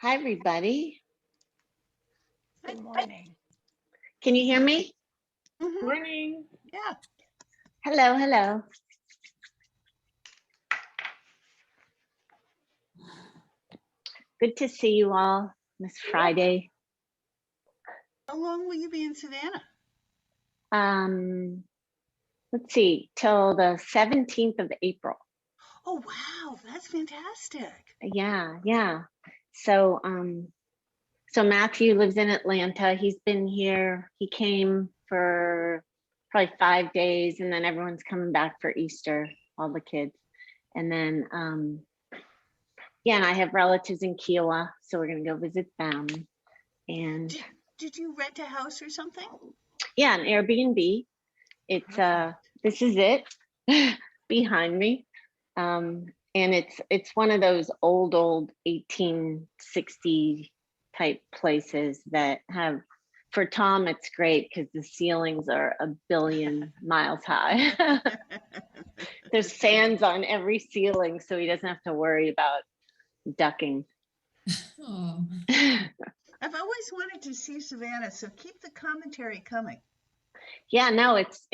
Hi, everybody. Good morning. Can you hear me? Morning. Yeah. Hello, hello. Good to see you all this Friday. How long will you be in Savannah? Let's see, till the 17th of April. Oh, wow. That's fantastic. Yeah. So Matthew lives in Atlanta. He's been here. He came for probably 5 days, and then everyone's coming back for Easter, all the kids. And then and I have relatives in Kiowa, so we're gonna go visit them. And did you rent a house or something? Yeah, an Airbnb. It's this is it behind me. And it's one of those old 1860 type places that have, for Tom, it's great because the ceilings are a billion miles high. There's fans on every ceiling, so he doesn't have to worry about ducking. Oh. I've always wanted to see Savannah, so keep the commentary coming. Yeah, no, it's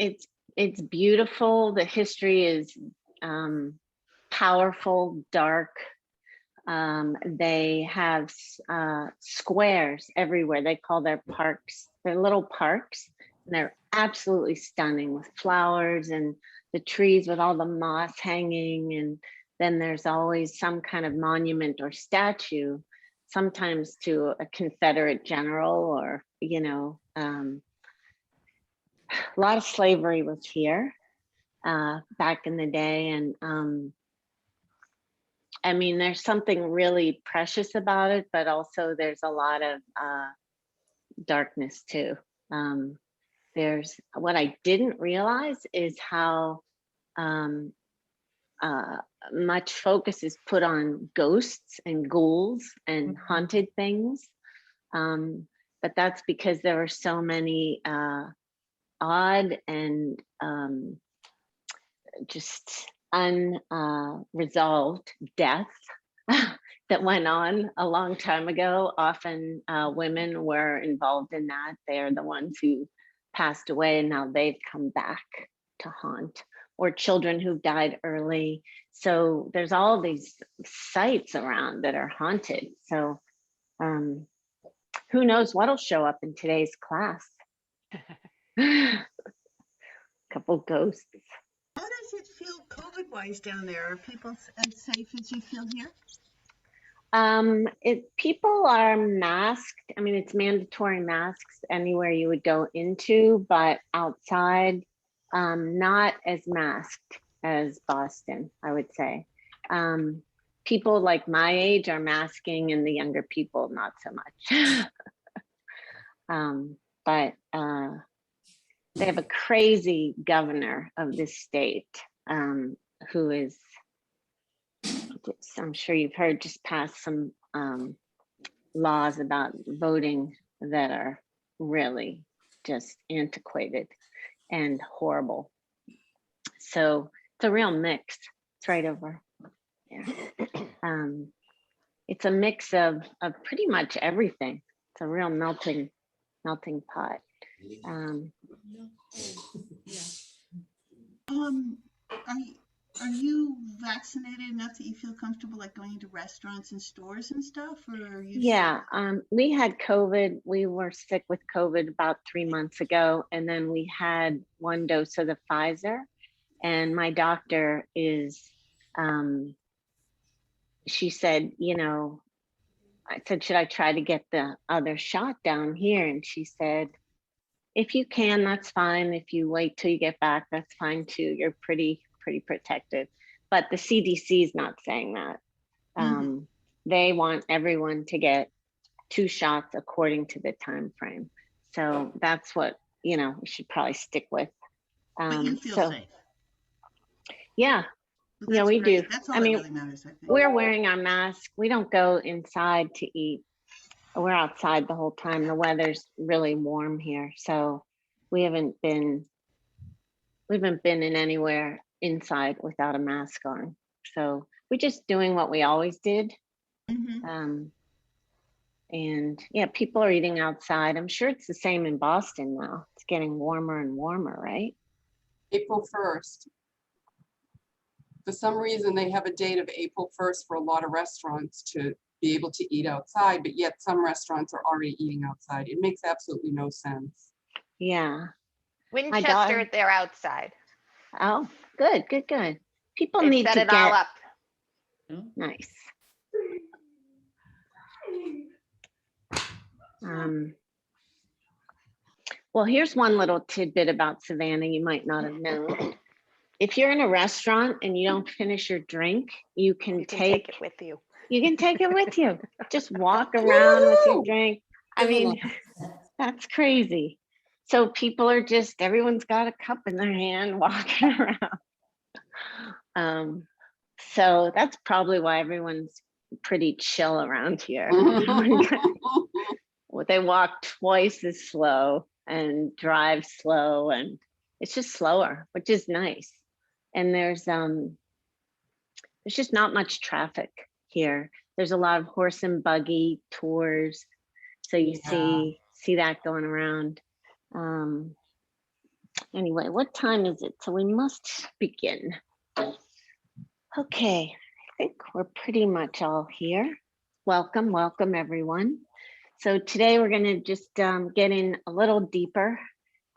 beautiful. The history is powerful, dark. They have squares everywhere. They call their parks, they're little parks, and they're absolutely stunning with flowers and the trees with all the moss hanging. And then there's always some kind of monument or statue, sometimes to a Confederate general, or, a lot of slavery was here back in the day. And I mean, there's something really precious about it, but also there's a lot of darkness too. There's, what I didn't realize is how much focus is put on ghosts and ghouls and haunted things. But that's because there were so many odd and just unresolved deaths that went on a long time ago. Often women were involved in that. They're the ones who passed away and now they've come back to haunt, or children who've died early. So there's all these sites around that are haunted. So who knows what'll show up in today's class. Couple ghosts. How does it feel COVID-wise down there? Are people as safe as you feel here? People are masked. I mean, it's mandatory masks anywhere you would go into, but outside, not as masked as Boston, I would say. People like my age are masking, and the younger people not so much. But they have a crazy governor of this state who is, I'm sure you've heard, just passed some laws about voting that are really just antiquated and horrible. So it's a real mix. It's right over there. It's a mix of pretty much everything. It's a real melting pot. Are you vaccinated enough that you feel comfortable like going to restaurants and stores and stuff, or are you? Yeah, we had COVID. We were sick with COVID about 3 months ago, and then we had 1 dose of the Pfizer. And my doctor is, she said, I said, should I try to get the other shot down here? And she said, if you can, that's fine. If you wait till you get back, that's fine too. You're pretty protected. But the CDC is not saying that. They want everyone to get 2 shots according to the time frame. So that's what, we should probably stick with. But you feel safe. Yeah. Well, yeah, we great. do. That's all that really matters, I think. We're wearing our mask. We don't go inside to eat. We're outside the whole time. The weather's really warm here. So we haven't been in anywhere inside without a mask on. So we're just doing what we always did. And yeah, people are eating outside. I'm sure it's the same in Boston now. It's getting warmer and warmer, right? April 1st. For some reason, they have a date of April 1st for a lot of restaurants to be able to eat outside, but yet some restaurants are already eating outside. It makes absolutely no sense. Yeah. Winchester, daughter- they're outside. Oh, good, good, good. People They've need set to it all get up. nice. Well, here's one little tidbit about Savannah you might not have known. If you're in a restaurant and you don't finish your drink, you can take it with you. You can take it with you. Just walk around with your drink. I mean, that's crazy. So people are just, everyone's got a cup in their hand walking around. So that's probably why everyone's pretty chill around here. They walk twice as slow and drive slow, and it's just slower, which is nice. And there's just not much traffic here. There's a lot of horse and buggy tours. So you see that going around. Anyway, what time is it? So we must begin. Okay, I think we're pretty much all here. Welcome, welcome everyone. So today we're gonna just get in a little deeper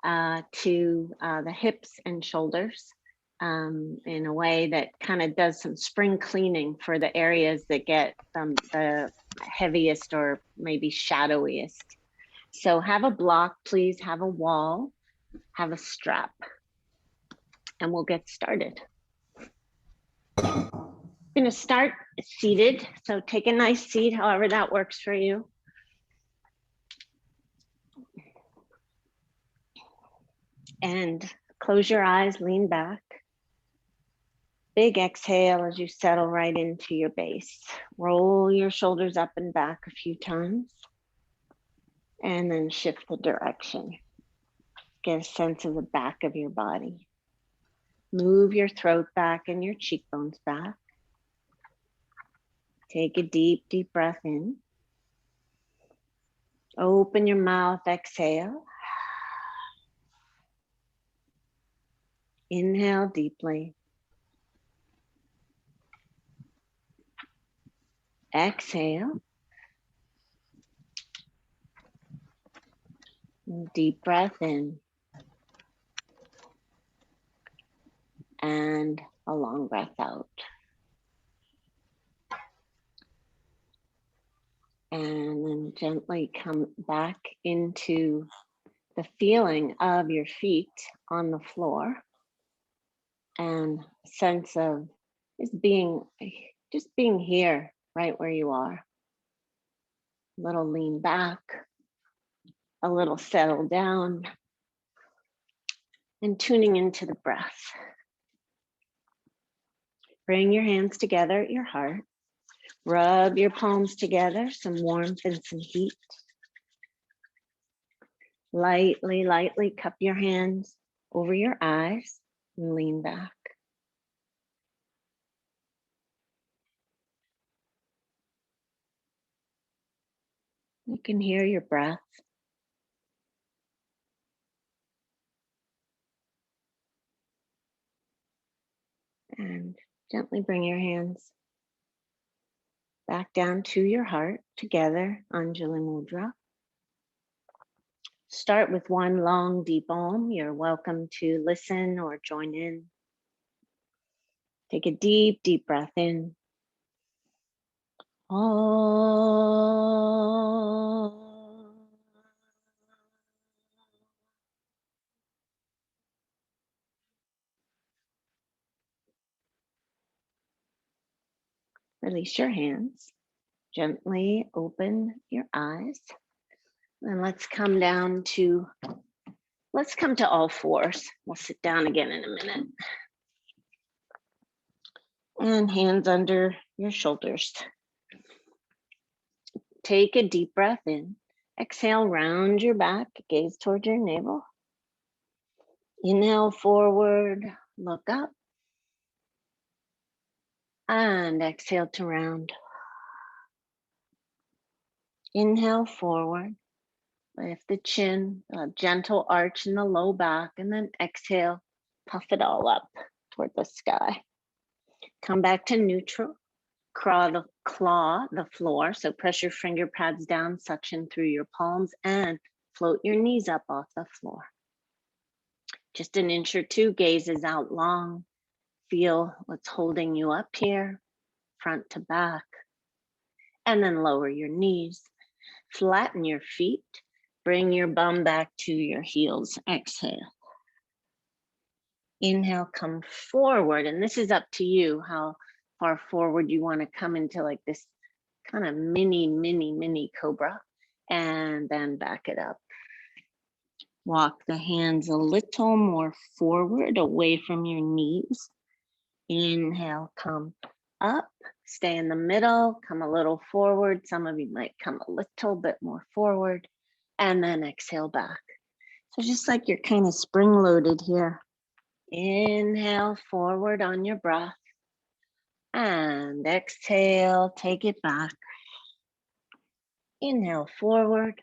to the hips and shoulders in a way that kind of does some spring cleaning for the areas that get the heaviest or maybe shadowiest. So have a block, please, have a wall, have a strap, and we'll get started. I'm gonna start seated, so take a nice seat, however that works for you. And close your eyes, lean back. Big exhale as you settle right into your base. Roll your shoulders up and back a few times. And then shift the direction. Get a sense of the back of your body. Move your throat back and your cheekbones back. Take a deep, deep breath in. Open your mouth, exhale. Inhale deeply. Exhale. Deep breath in. And a long breath out. And then gently come back into the feeling of your feet on the floor and a sense of just being here right where you are. A little lean back, a little settle down, and tuning into the breath. Bring your hands together at your heart. Rub your palms together, some warmth and some heat. Lightly, lightly cup your hands over your eyes and lean back. You can hear your breath. And gently bring your hands back down to your heart together, Anjali Mudra. Start with one long, deep Om. You're welcome to listen or join in. Take a deep, deep breath in. Om. Release your hands. Gently open your eyes. And let's come to all fours. We'll sit down again in a minute. And hands under your shoulders. Take a deep breath in. Exhale, round your back, gaze toward your navel. Inhale forward, look up. And exhale to round. Inhale forward, lift the chin, a gentle arch in the low back, and then exhale, puff it all up toward the sky. Come back to neutral, claw the floor, so press your finger pads down, suction through your palms, and float your knees up off the floor. Just an inch or two, gazes out long. Feel what's holding you up here, front to back, and then lower your knees. Flatten your feet. Bring your bum back to your heels. Exhale. Inhale, come forward. And this is up to you how far forward you want to come into like this kind of mini cobra. And then back it up. Walk the hands a little more forward, away from your knees. Inhale, come up. Stay in the middle, come a little forward. Some of you might come a little bit more forward, and then exhale back. So just like you're kind of spring loaded here. Inhale forward on your breath, and exhale, take it back. Inhale forward,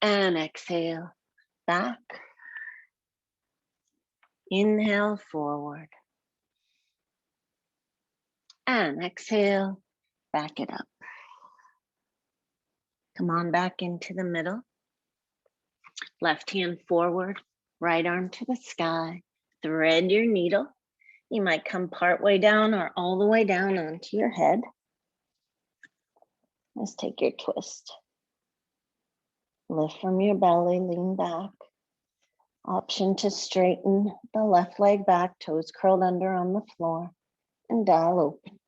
and exhale back. Inhale forward, and exhale, back it up. Come on back into the middle. Left hand forward, right arm to the sky. Thread your needle. You might come part way down or all the way down onto your head. Let's take your twist. Lift from your belly, lean back. Option to straighten the left leg back, toes curled under on the floor, and dial open.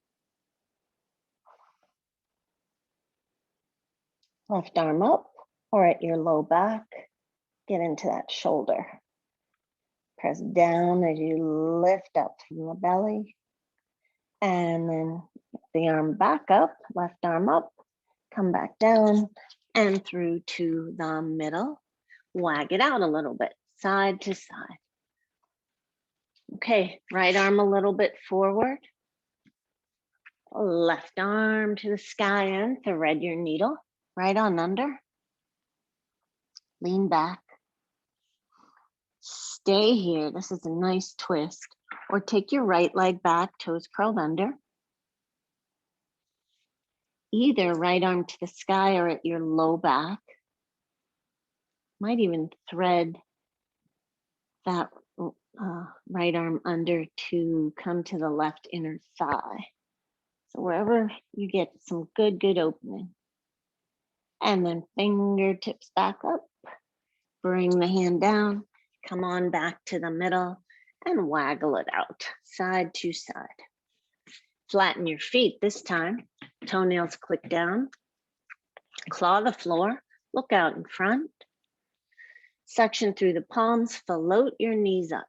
Left arm up or at your low back. Get into that shoulder. Press down as you lift up from the belly. And then the arm back up, left arm up, come back down and through to the middle. Wag it out a little bit, side to side. Okay, right arm a little bit forward. Left arm to the sky and thread your needle right on under. Lean back. Stay here. This is a nice twist. Or take your right leg back, toes curled under. Either right arm to the sky or at your low back. Might even thread that right arm under to come to the left inner thigh. So wherever you get some good opening. And then fingertips back up. Bring the hand down. Come on back to the middle and waggle it out, side to side. Flatten your feet this time. Toenails click down. Claw the floor. Look out in front. Suction through the palms. Float your knees up.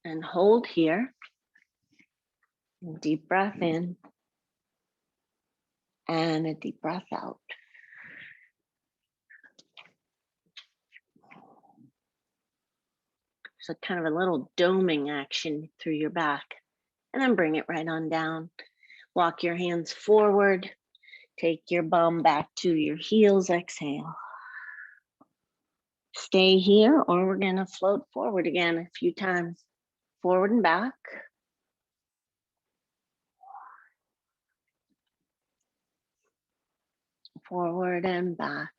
And hold here. Deep breath in. And a deep breath out. So kind of a little doming action through your back. And then bring it right on down. Walk your hands forward. Take your bum back to your heels. Exhale. Stay here, or we're going to float forward again a few times. Forward and back. Forward and back.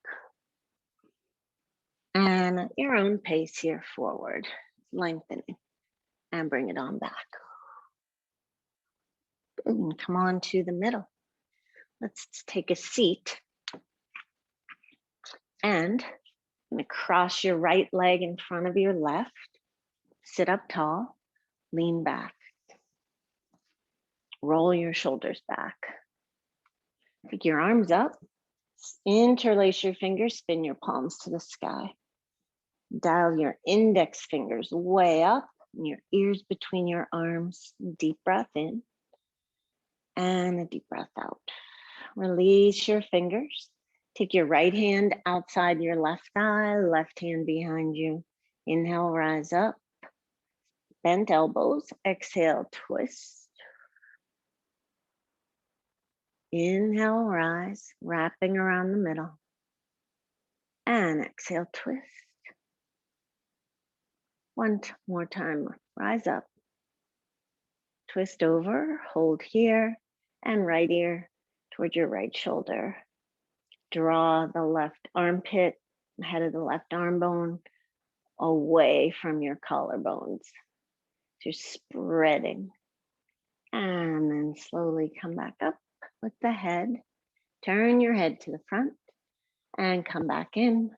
And at your own pace here, forward. Lengthening. And bring it on back. And come on to the middle. Let's take a seat. And I'm going to cross your right leg in front of your left. Sit up tall. Lean back. Roll your shoulders back. Take your arms up. Interlace your fingers. Spin your palms to the sky. Dial your index fingers way up. And your ears between your arms. Deep breath in. And a deep breath out. Release your fingers. Take your right hand outside your left thigh, left hand behind you. Inhale, rise up. Bent elbows. Exhale, twist. Inhale, rise, wrapping around the middle. And exhale, twist. One more time, rise up. Twist over, hold here, and right ear toward your right shoulder. Draw the left armpit, head of the left arm bone, away from your collarbones. So you're spreading. And then slowly come back up with the head. Turn your head to the front and come back in.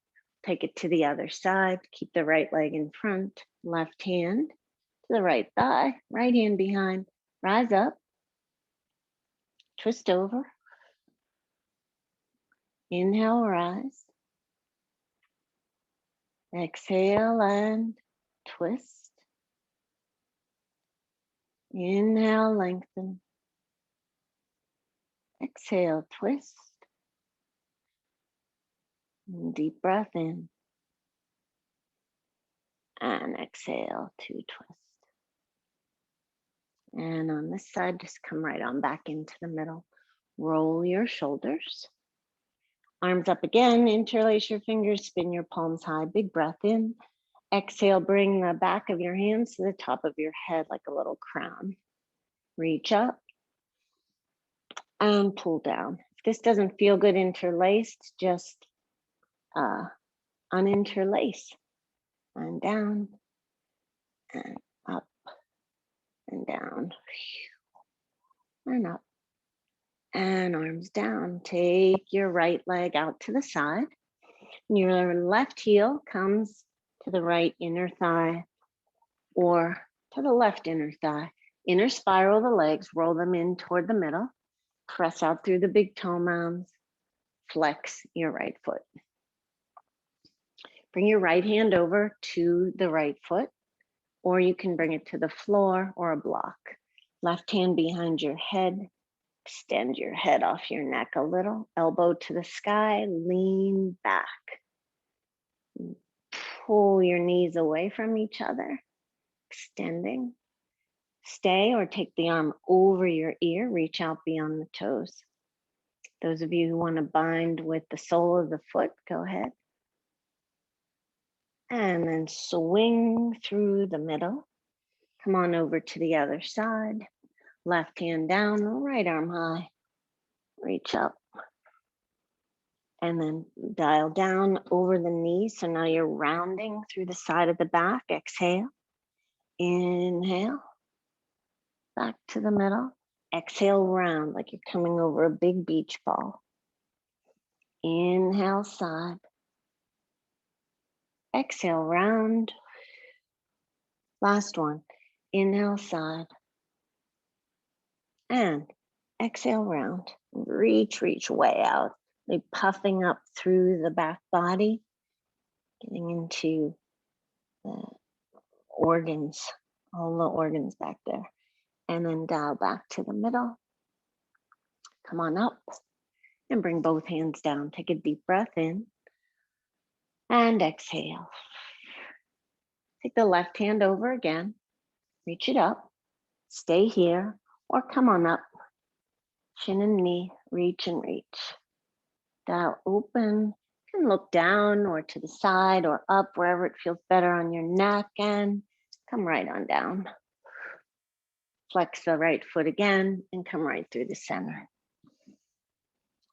Take it to the other side. Keep the right leg in front, left hand to the right thigh, right hand behind. Rise up, twist over. Inhale, rise. Exhale and twist. Inhale, lengthen. Exhale, twist. And deep breath in. And exhale to twist. And on this side, just come right on back into the middle. Roll your shoulders. Arms up again, interlace your fingers, spin your palms high, big breath in. Exhale, bring the back of your hands to the top of your head like a little crown. Reach up and pull down. If this doesn't feel good interlaced, just uninterlace. And down and up and down and up. And arms down. Take your right leg out to the side. Your left heel comes to the right inner thigh or to the left inner thigh. Inner spiral the legs, roll them in toward the middle. Press out through the big toe mounds. Flex your right foot. Bring your right hand over to the right foot, or you can bring it to the floor or a block. Left hand behind your head. Extend your head off your neck a little, elbow to the sky, lean back. Pull your knees away from each other, extending. Stay or take the arm over your ear, reach out beyond the toes. Those of you who want to bind with the sole of the foot, go ahead. And then swing through the middle. Come on over to the other side. Left hand down, right arm high. Reach up. And then dial down over the knees. So now you're rounding through the side of the back. Exhale. Inhale. Back to the middle. Exhale, round like you're coming over a big beach ball. Inhale, side. Exhale, round. Last one. Inhale, side. And exhale, round. Reach way out. Like puffing up through the back body, getting into the organs, all the organs back there. And then dial back to the middle. Come on up and bring both hands down. Take a deep breath in and exhale. Take the left hand over again. Reach it up. Stay here or come on up. Chin and knee, reach and reach. Dial open. You can look down or to the side or up, wherever it feels better on your neck, and come right on down. Flex the right foot again and come right through the center.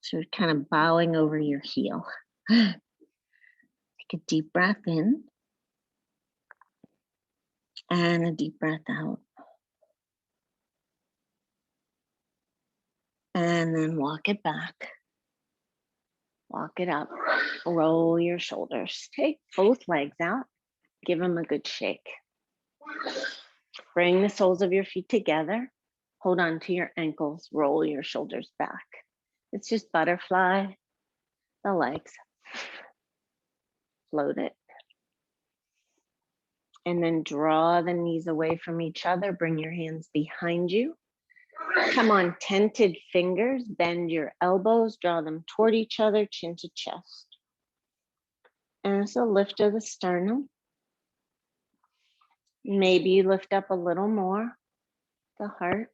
So you're kind of bowing over your heel. Take a deep breath in and a deep breath out. And then walk it back. Walk it up. Roll your shoulders. Take both legs out. Give them a good shake. Bring the soles of your feet together. Hold on to your ankles. Roll your shoulders back. It's just butterfly the legs. Float it. And then draw the knees away from each other. Bring your hands behind you. Come on, tented fingers. Bend your elbows. Draw them toward each other, chin to chest. And it's a lift of the sternum. Maybe you lift up a little more, the heart.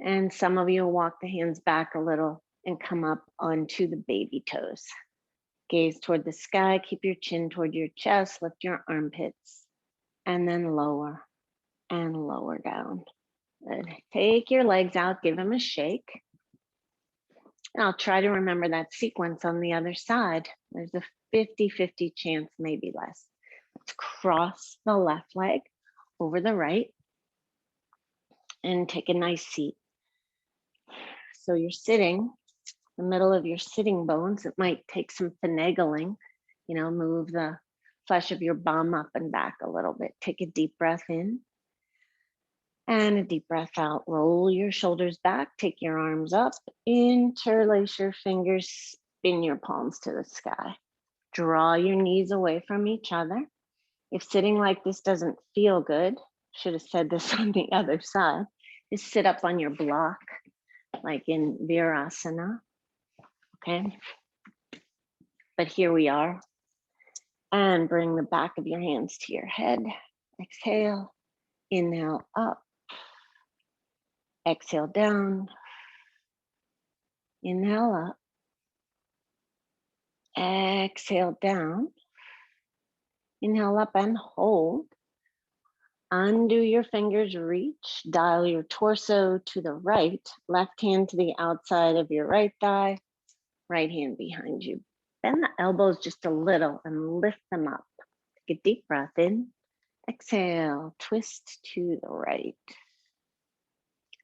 And some of you will walk the hands back a little and come up onto the baby toes. Gaze toward the sky, keep your chin toward your chest, lift your armpits, and then lower and lower down. Good. Take your legs out, give them a shake. And I'll try to remember that sequence on the other side. There's a 50-50 chance, maybe less. Let's cross the left leg over the right and take a nice seat. So you're sitting, the middle of your sitting bones. It might take some finagling, move the flesh of your bum up and back a little bit. Take a deep breath in and a deep breath out. Roll your shoulders back, take your arms up, interlace your fingers, spin your palms to the sky. Draw your knees away from each other. If sitting like this doesn't feel good, should have said this on the other side, just sit up on your block, like in Virasana, okay? But here we are. And bring the back of your hands to your head. Exhale, inhale up. Exhale down. Inhale up. Exhale down. Inhale up and hold. Undo your fingers, reach, dial your torso to the right, left hand to the outside of your right thigh, right hand behind you. Bend the elbows just a little and lift them up. Take a deep breath in. Exhale, twist to the right.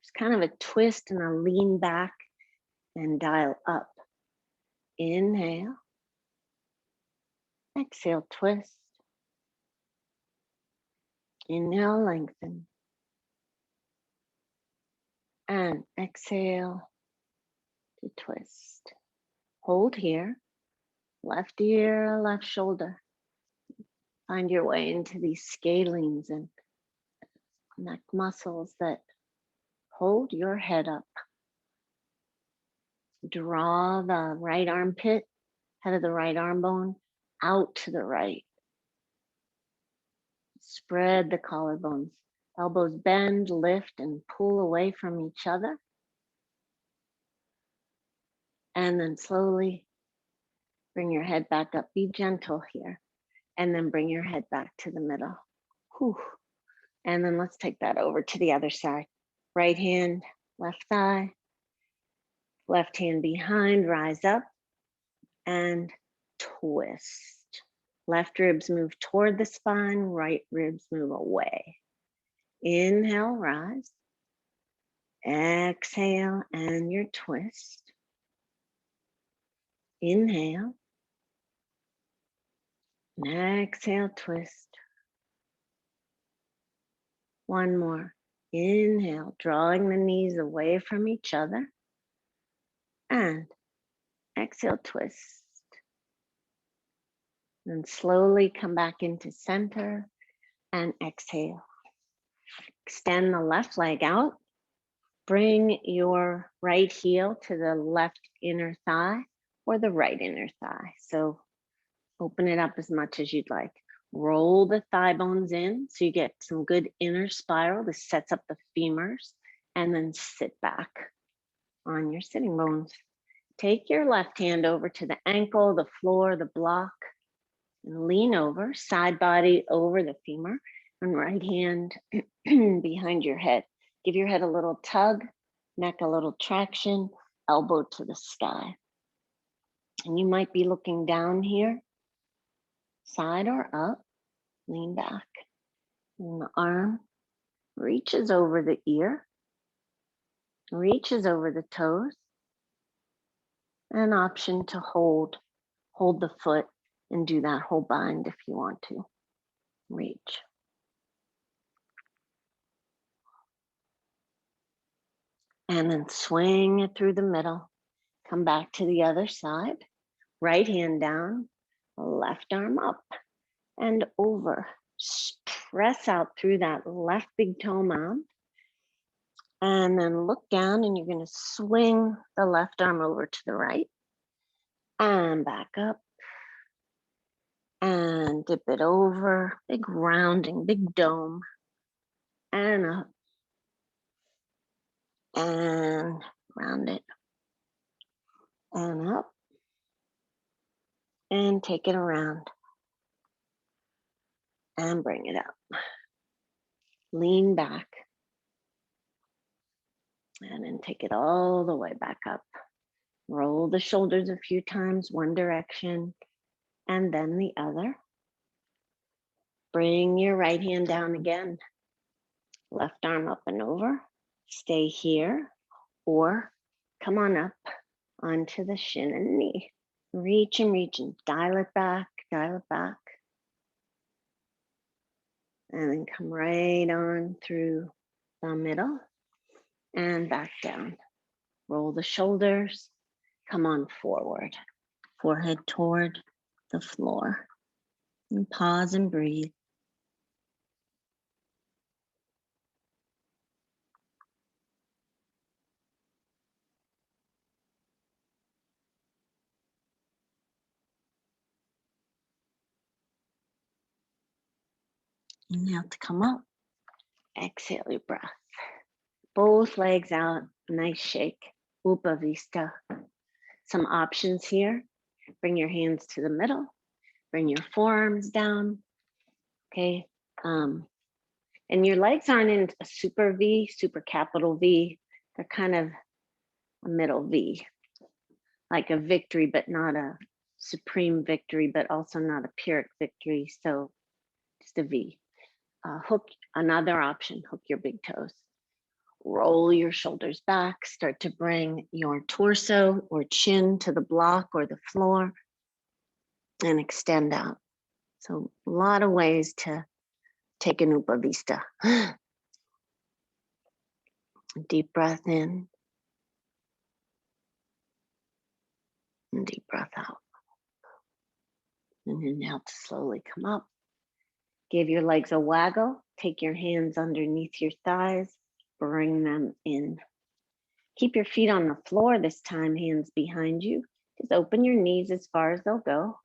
It's kind of a twist and a lean back and dial up. Inhale. Exhale, twist. Inhale, lengthen. And exhale to twist. Hold here. Left ear, left shoulder. Find your way into these scalenes and neck muscles that hold your head up. Draw the right armpit, head of the right arm bone, out to the right. Spread the collarbones. Elbows bend, lift, and pull away from each other. And then slowly bring your head back up. Be gentle here. And then bring your head back to the middle. Whew. And then let's take that over to the other side. Right hand, left thigh. Left hand behind, rise up and twist. Left ribs move toward the spine, right ribs move away. Inhale, rise. Exhale, and your twist. Inhale. And exhale, twist. One more. Inhale, drawing the knees away from each other. And exhale, twist. And slowly come back into center and exhale. Extend the left leg out. Bring your right heel to the left inner thigh or the right inner thigh. So open it up as much as you'd like. Roll the thigh bones in so you get some good inner spiral. This sets up the femurs, and then sit back on your sitting bones. Take your left hand over to the ankle, the floor, the block, and lean over, side body over the femur, and right hand behind your head. Give your head a little tug, neck a little traction, elbow to the sky. And you might be looking down here, side or up, lean back. And the arm reaches over the ear, reaches over the toes. An option to hold the foot and do that whole bind if you want to. Reach. And then swing it through the middle. Come back to the other side. Right hand down, left arm up and over. Press out through that left big toe mound. And then look down, and you're going to swing the left arm over to the right and back up and dip it over. Big rounding, big dome, and up and round it and up and take it around and bring it up. Lean back and then take it all the way back up. Roll the shoulders a few times, one direction and then the other. Bring your right hand down again. Left arm up and over. Stay here or come on up onto the shin and knee. Reach and dial it back, and then come right on through the middle and back down. Roll the shoulders, come on forward, forehead toward the floor, and pause and breathe. Inhale to come up, exhale your breath. Both legs out, nice shake, Upavista. Some options here. Bring your hands to the middle, bring your forearms down, okay? And your legs aren't in a super V, super capital V. They're kind of a middle V, like a victory, but not a supreme victory, but also not a Pyrrhic victory. So just a V. Hook, another option, hook your big toes. Roll your shoulders back, start to bring your torso or chin to the block or the floor and extend out. So a lot of ways to take an Upavista. Deep breath in and deep breath out. And inhale to slowly come up. Give your legs a waggle. Take your hands underneath your thighs. Bring them in. Keep your feet on the floor this time, hands behind you. Just open your knees as far as they'll go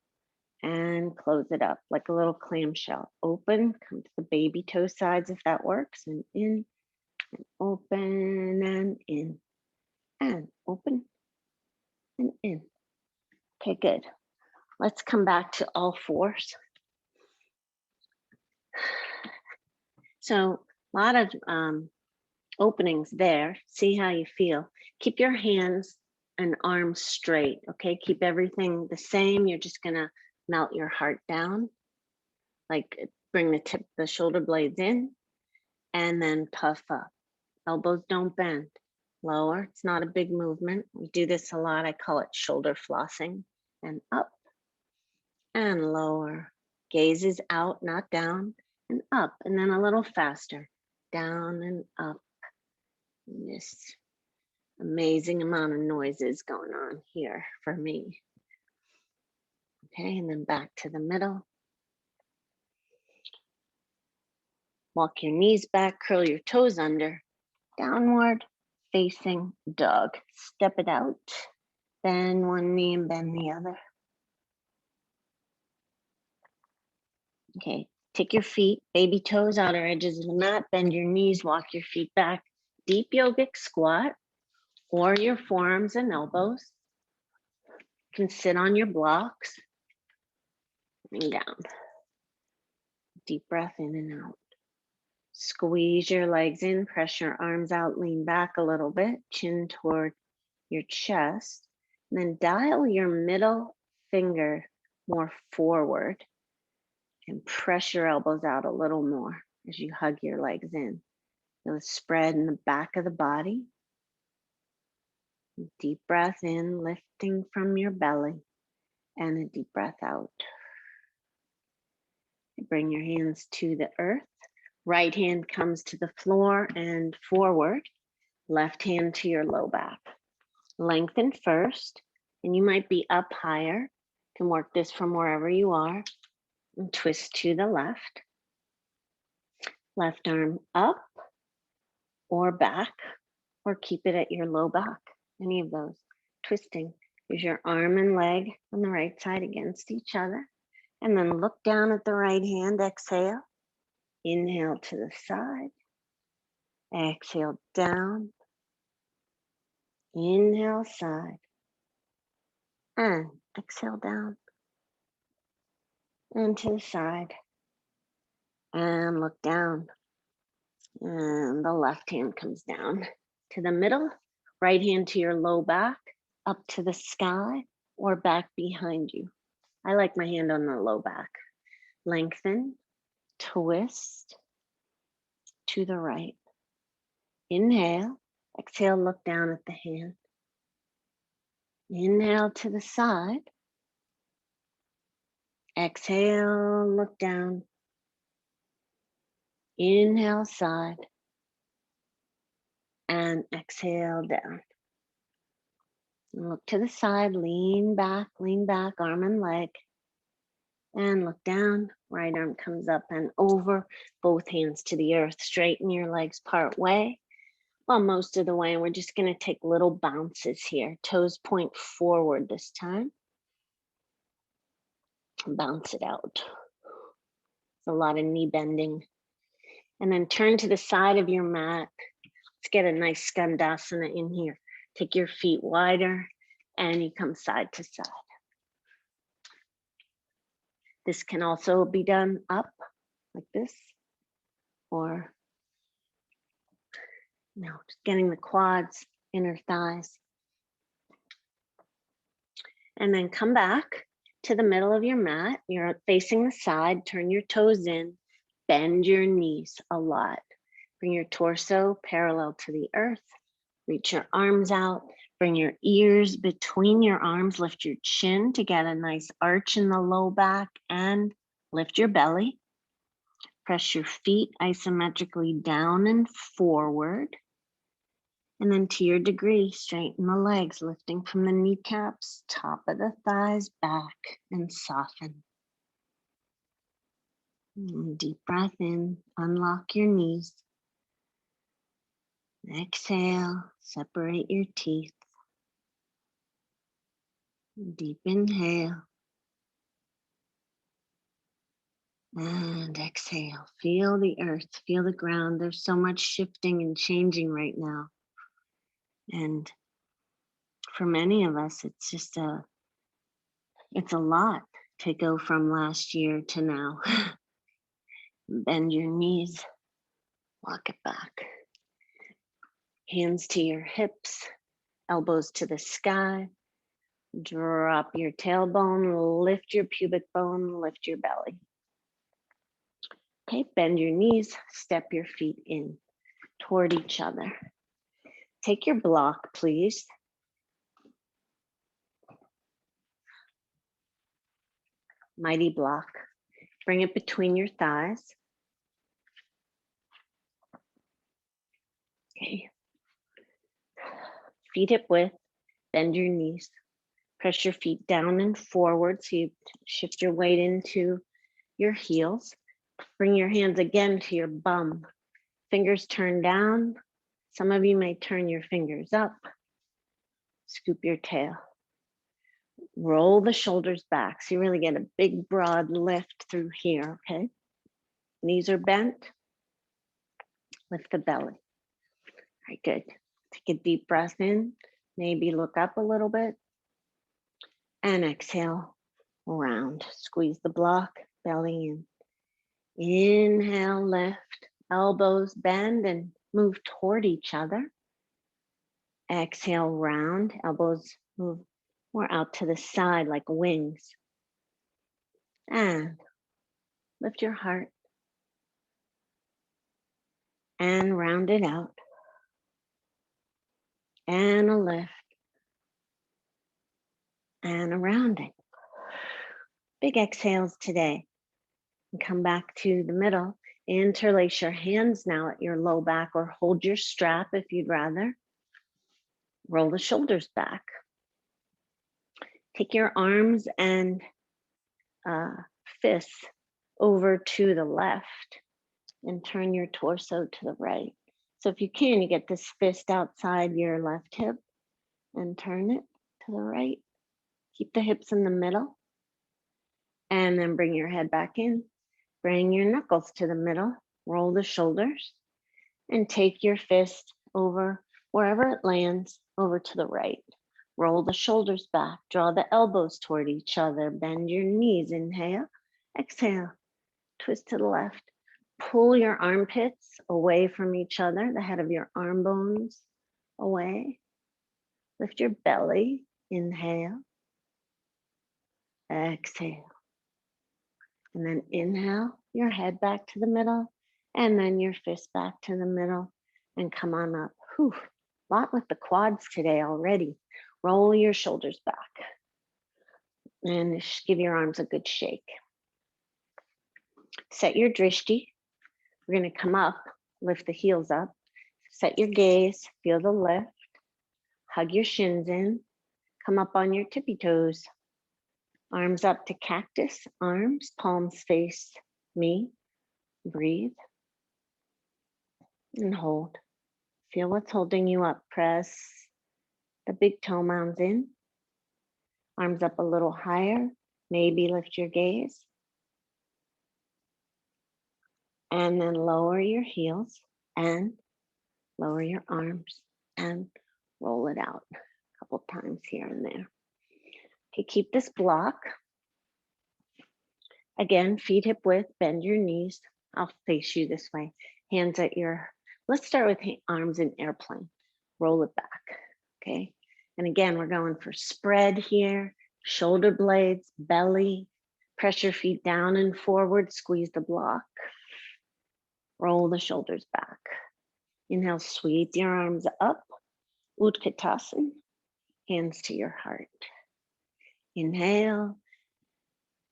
and close it up like a little clamshell. Open, come to the baby toe sides if that works, and in, and open, and in, and open, and in. Okay, good. Let's come back to all fours. So a lot of openings there. See how you feel. Keep your hands and arms straight, okay? Keep everything the same. You're just gonna melt your heart down. Like bring the tip, the shoulder blades in, and then puff up. Elbows don't bend. Lower, it's not a big movement. We do this a lot. I call it shoulder flossing. And up and lower. Gaze is out, not down, and up. And then a little faster. Down and up. This amazing amount of noises going on here for me. Okay, and then back to the middle. Walk your knees back, curl your toes under. Downward facing dog. Step it out. Bend one knee and bend the other. Okay, take your feet, baby toes, outer edges of the mat, bend your knees, walk your feet back. Deep yogic squat or your forearms and elbows. You can sit on your blocks and down. Deep breath in and out. Squeeze your legs in, press your arms out, lean back a little bit, chin toward your chest. And then dial your middle finger more forward and press your elbows out a little more as you hug your legs in. Feel a spread in the back of the body. Deep breath in, lifting from your belly, and a deep breath out. Bring your hands to the earth. Right hand comes to the floor and forward. Left hand to your low back. Lengthen first, and you might be up higher. You can work this from wherever you are. And twist to the left. Left arm up or back, or keep it at your low back. Any of those. Twisting. Use your arm and leg on the right side against each other. And then look down at the right hand. Exhale. Inhale to the side. Exhale down. Inhale, side. And exhale down. And to the side. And look down. And the left hand comes down to the middle. Right hand to your low back, up to the sky, or back behind you. I like my hand on the low back. Lengthen, twist to the right. Inhale, exhale, look down at the hand. Inhale to the side. Exhale, look down. Inhale, side. And exhale, down. And look to the side, lean back, arm and leg. And look down, right arm comes up and over, both hands to the earth. Straighten your legs part way. Well, most of the way, and we're just gonna take little bounces here. Toes point forward this time. Bounce it out. It's a lot of knee bending. And then turn to the side of your mat. Let's get a nice skandasana in here. Take your feet wider and you come side to side. This can also be done up like this, or just getting the quads, inner thighs. And then come back to the middle of your mat. You're facing the side, turn your toes in, bend your knees a lot. Bring your torso parallel to the earth. Reach your arms out, bring your ears between your arms, lift your chin to get a nice arch in the low back and lift your belly. Press your feet isometrically down and forward. And then to your degree, straighten the legs, lifting from the kneecaps, top of the thighs, back, and soften. And deep breath in, unlock your knees. Exhale, separate your teeth. Deep inhale. And exhale, feel the earth, feel the ground. There's so much shifting and changing right now. And for many of us, it's just it's a lot to go from last year to now. Bend your knees, walk it back. Hands to your hips, elbows to the sky. Drop your tailbone, lift your pubic bone, lift your belly. Okay, bend your knees, step your feet in toward each other. Take your block, please. Mighty block. Bring it between your thighs. Okay. Feet hip width, bend your knees. Press your feet down and forward so you shift your weight into your heels. Bring your hands again to your bum. Fingers turn down. Some of you may turn your fingers up. Scoop your tail. Roll the shoulders back so you really get a big broad lift through here, okay? Knees are bent. Lift the belly. All right, good. Take a deep breath in. Maybe look up a little bit. And exhale, round. Squeeze the block, belly in. Inhale, lift. Elbows bend and move toward each other. Exhale, round. Elbows move more out to the side like wings. And lift your heart. And round it out. And a lift. And a rounding. Big exhales today. And come back to the middle. Interlace your hands now at your low back or hold your strap if you'd rather. Roll the shoulders back. Take your arms and fists over to the left and turn your torso to the right. So if you can, you get this fist outside your left hip and turn it to the right. Keep the hips in the middle and then bring your head back in. Bring your knuckles to the middle, roll the shoulders and take your fist over Wherever it lands, over to the right. Roll the shoulders back, draw the elbows toward each other, bend your knees, inhale, exhale, twist to the left. Pull your armpits away from each other, the head of your arm bones away. Lift your belly, inhale, exhale. And then inhale, your head back to the middle, and then your fist back to the middle, and come on up. Whew, a lot with the quads today already. Roll your shoulders back, and give your arms a good shake. Set your drishti. We're gonna come up, lift the heels up, set your gaze, feel the lift, hug your shins in, come up on your tippy toes. Arms up to cactus, arms, palms face me. Breathe and hold. Feel what's holding you up. Press the big toe mounds in. Arms up a little higher. Maybe lift your gaze. And then lower your heels and lower your arms and roll it out a couple times here and there. Okay, keep this block. Again, feet hip width, bend your knees. I'll face you this way. Hands at your, let's start with arms in airplane. Roll it back, okay? And again, we're going for spread here, shoulder blades, belly, press your feet down and forward, squeeze the block. Roll the shoulders back. Inhale, sweep your arms up, Utkatasana, hands to your heart. Inhale,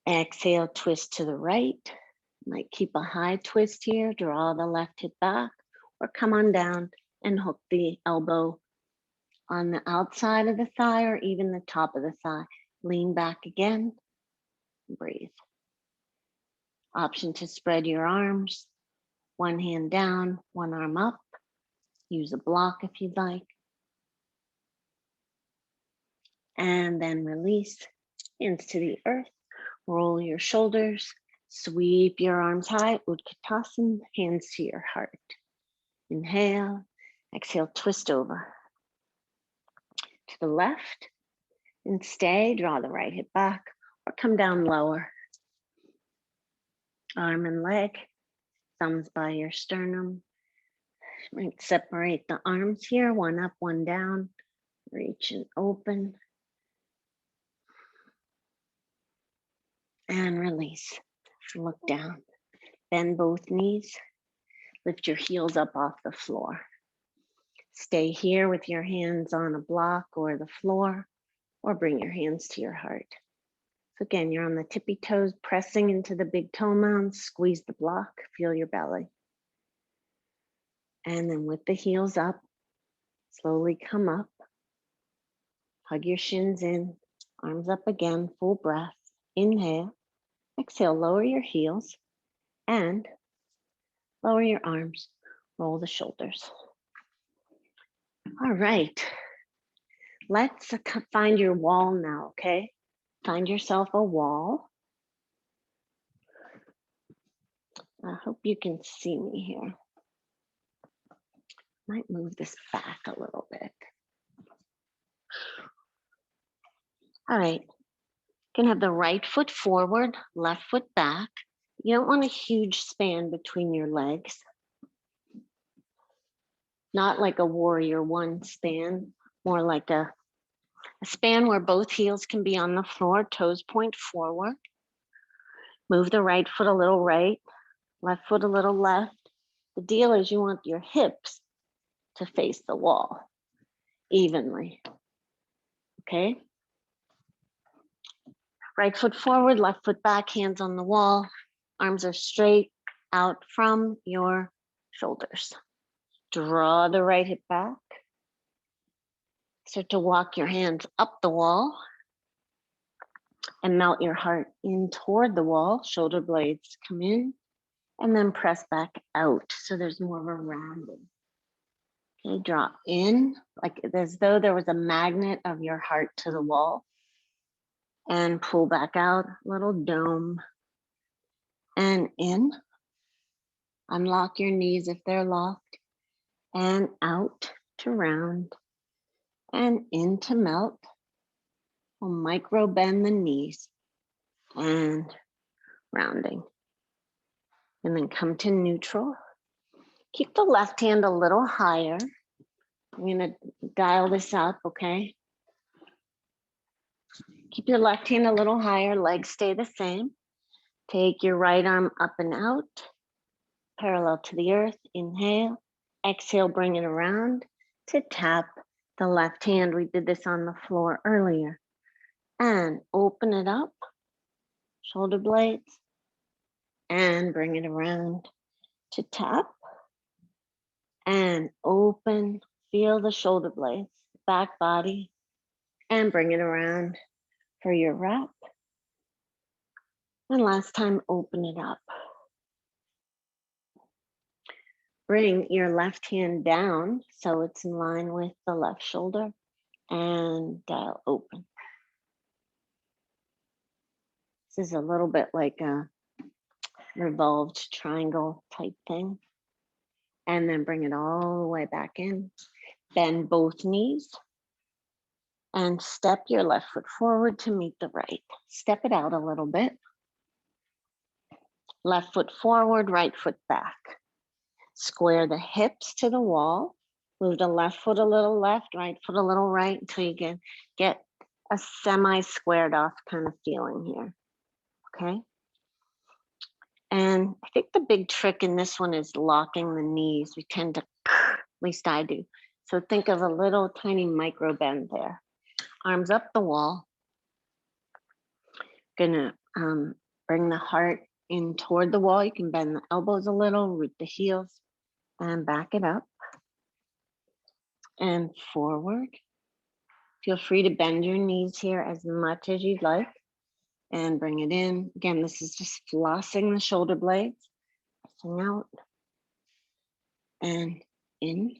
exhale, twist to the right. Might keep a high twist here, draw the left hip back, or come on down and hook the elbow on the outside of the thigh or even the top of the thigh. Lean back again, breathe. Option to spread your arms, one hand down, one arm up. Use a block if you'd like. And then release, hands to the earth. Roll your shoulders, sweep your arms high, Utkatasana, hands to your heart. Inhale, exhale, twist over. To the left and stay, draw the right hip back or come down lower. Arm and leg, thumbs by your sternum. Right, separate the arms here, one up, one down. Reach and open. And release. Look down. Bend both knees. Lift your heels up off the floor. Stay here with your hands on a block or the floor, or bring your hands to your heart. So again, you're on the tippy toes, pressing into the big toe mounds, squeeze the block, feel your belly. And then with the heels up, slowly come up. Hug your shins in, arms up again, full breath. Inhale, exhale, lower your heels and lower your arms, roll the shoulders. All right, let's find your wall now, okay? Find yourself a wall. I hope you can see me here. Might move this back a little bit. All right, you can have the right foot forward, left foot back. You don't want a huge span between your legs. Not like a warrior one span, more like a span where both heels can be on the floor, toes point forward. Move the right foot a little right, left foot a little left. The deal is you want your hips to face the wall evenly, okay? Right foot forward, left foot back, hands on the wall. Arms are straight out from your shoulders. Draw the right hip back. Start to walk your hands up the wall and melt your heart in toward the wall. Shoulder blades come in and then press back out. So there's more of a rounding. Okay, drop in like as though there was a magnet of your heart to the wall. And pull back out, little dome. And in. Unlock your knees if they're locked. And out. to round, and in to melt. We'll micro bend the knees and rounding. And then come to neutral. Keep the left hand a little higher. I'm gonna dial this up, okay? Keep your left hand a little higher, legs stay the same. Take your right arm up and out, parallel to the earth, inhale. Exhale, bring it around to tap the left hand. We did this on the floor earlier. And open it up, shoulder blades, and bring it around to tap. And open, feel the shoulder blades, back body, and bring it around for your wrap. And last time, open it up. Bring your left hand down so it's in line with the left shoulder and dial open. This is a little bit like a revolved triangle type thing. And then bring it all the way back in. Bend both knees and step your left foot forward to meet the right. Step it out a little bit. Left foot forward, right foot back. Square the hips to the wall. Move the left foot a little left, right foot a little right until you get a semi-squared off kind of feeling here, okay? And I think the big trick in this one is locking the knees. We tend to, at least I do. So think of a little tiny micro bend there. Arms up the wall. Gonna bring the heart in toward the wall. You can bend the elbows a little, root the heels, and back it up. And forward. Feel free to bend your knees here as much as you'd like. And bring it in. Again, this is just flossing the shoulder blades. Pressing out. And in.